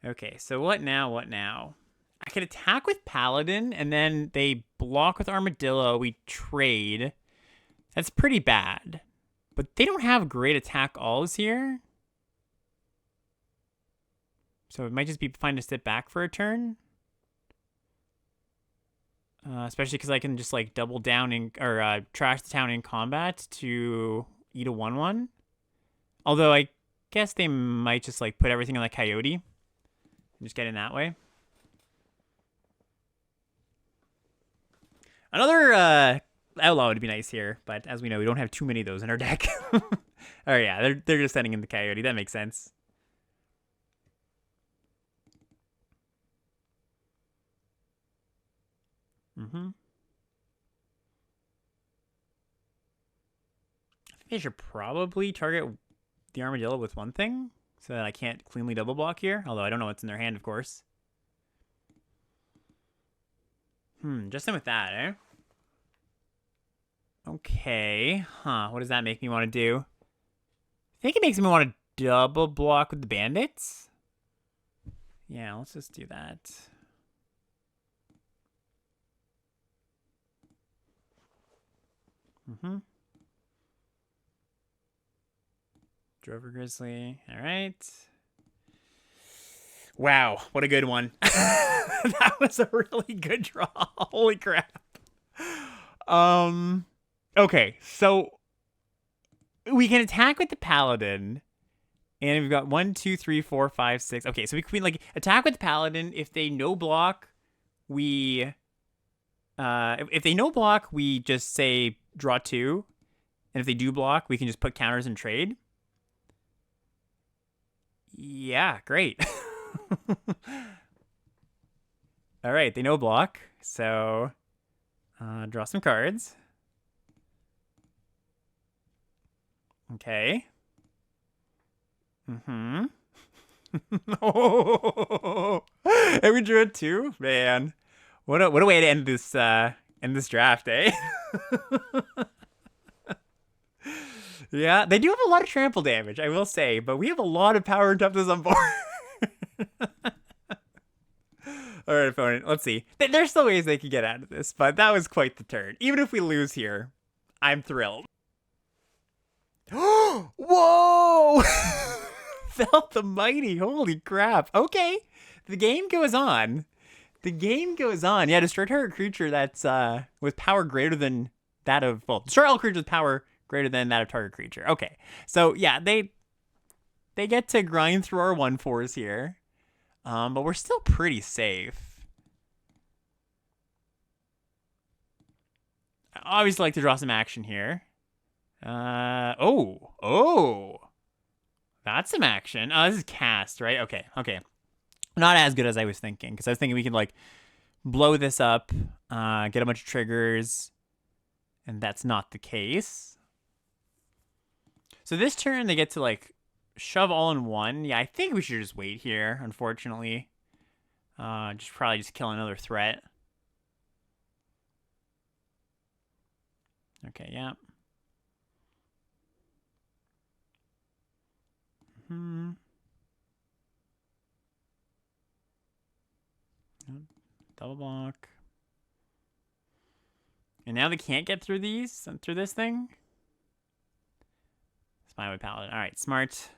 Okay, so what now? I could attack with Paladin, and then they block with Armadillo. We trade. That's pretty bad. But they don't have great attack alls here. So it might just be fine to sit back for a turn. Especially because I can just like double down or trash the town in combat to eat a 1/1. Although I guess they might just like put everything on the Coyote and just get in that way. Another Outlaw would be nice here, but as we know, we don't have too many of those in our deck. Oh yeah, they're just sending in the Coyote. That makes sense. I think I should probably target the Armadillo with one thing so that I can't cleanly double block here. Although I don't know what's in their hand, of course. Just in with that, eh? Okay. What does that make me want to do? I think it makes me want to double block with the bandits. Yeah, let's just do that. Drover Grizzly. All right. Wow, what a good one. That was a really good draw. Holy crap. Okay, so we can attack with the Paladin, And we've got 1, 2, 3, 4, 5, 6. Okay, so we can like attack with Paladin. If they no block, we if they no block, we just say draw 2. And if they do block, we can just put counters and trade. Yeah, great. All right, they no block. So draw some cards. Okay. Mm-hmm. Oh, and we drew it too? Man. What a way to end this draft, eh? Yeah, they do have a lot of trample damage, I will say, but we have a lot of power and toughness on board. All right, opponent, let's see. There's still ways they could get out of this, but that was quite the turn. Even if we lose here, I'm thrilled. Whoa! Felt the mighty, holy crap. Okay, the game goes on. The game goes on. Yeah, destroy target creature that's with power greater than that of, well, destroy all creatures with power greater than that of target creature. Okay, so yeah, they get to grind through our 1/4s here, but we're still pretty safe. I obviously like to draw some action here. Oh, that's some action. Oh, this is cast, right? Okay. Not as good as I was thinking, because I was thinking we could like blow this up, get a bunch of triggers, and that's not the case. So this turn, they get to, like, shove all in one. Yeah, I think we should just wait here, unfortunately. Probably just kill another threat. Okay, yeah. Double block. And now they can't get through this thing? Spy with Paladin. All right, smart.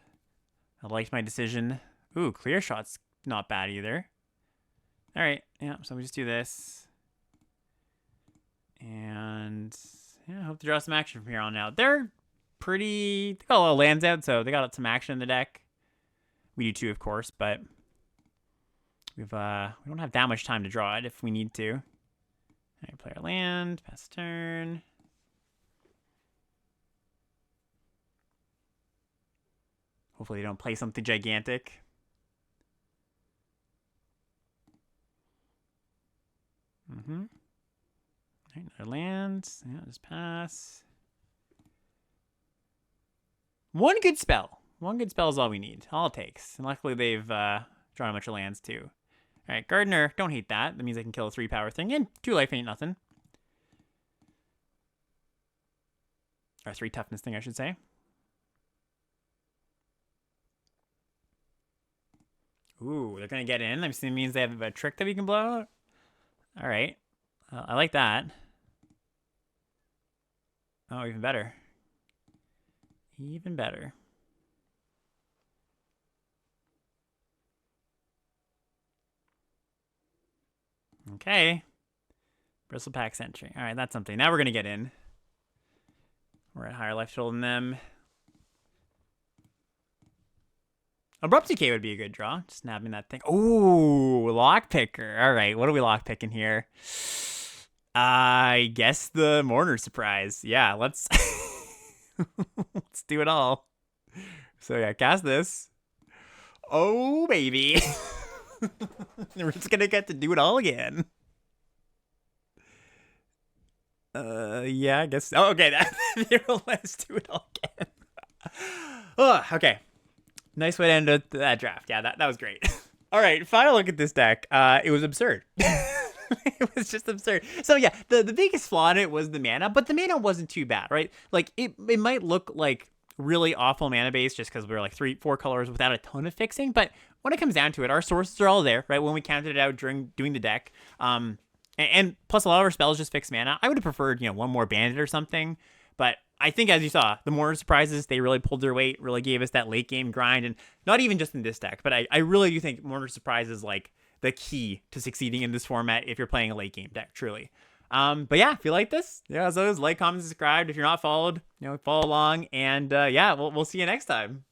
I liked my decision. Ooh, clear shot's not bad either. All right, yeah, so we just do this. And yeah, I hope to draw some action from here on out. They're pretty, they got a lot of lands out, so they got some action in the deck. We do too, of course, but we don't have that much time to draw it if we need to. All right, play our land, pass the turn. Hopefully they don't play something gigantic. All right, another land. Yeah, just pass. One good spell. One good spell is all we need. All it takes. And luckily they've drawn a bunch of lands too. All right, Gardener. Don't hate that. That means I can kill a 3-power thing. And 2 life ain't nothing. Or 3 toughness thing, I should say. Ooh, they're going to get in. That means they have a trick that we can blow out. All right. I like that. Oh, even better. Even better. Okay. Bristlepack Sentry. All right, that's something. Now we're going to get in. We're at higher life total than them. Abrupt Decay would be a good draw. Just nabbing that thing. Ooh, Lockpicker. All right, what are we lockpicking here? I guess the Mourner Surprise. Yeah, let's let's do it all. So yeah, cast this. Oh, baby. We're just gonna get to do it all again. Yeah, I guess. Oh, okay. Let's do it all again. Oh, okay. Nice way to end that draft. Yeah, that was great. All right, final look at this deck. It was absurd. It was just absurd. So yeah, the biggest flaw in it was the mana, but the mana wasn't too bad, right? Like it might look like really awful mana base just because we're like 3-4 colors without a ton of fixing, but when it comes down to it, our sources are all there, right? When we counted it out during doing the deck, and plus a lot of our spells just fix mana. I would have preferred, one more bandit or something, but I think, as you saw, the Mourner Surprises, they really pulled their weight, really gave us that late game grind, and not even just in this deck, but I really do think Mourner Surprise is like the key to succeeding in this format if you're playing a late game deck, truly. But yeah, if you like this, as always, like, comment, subscribe. If you're not followed, follow along, and yeah, we'll see you next time.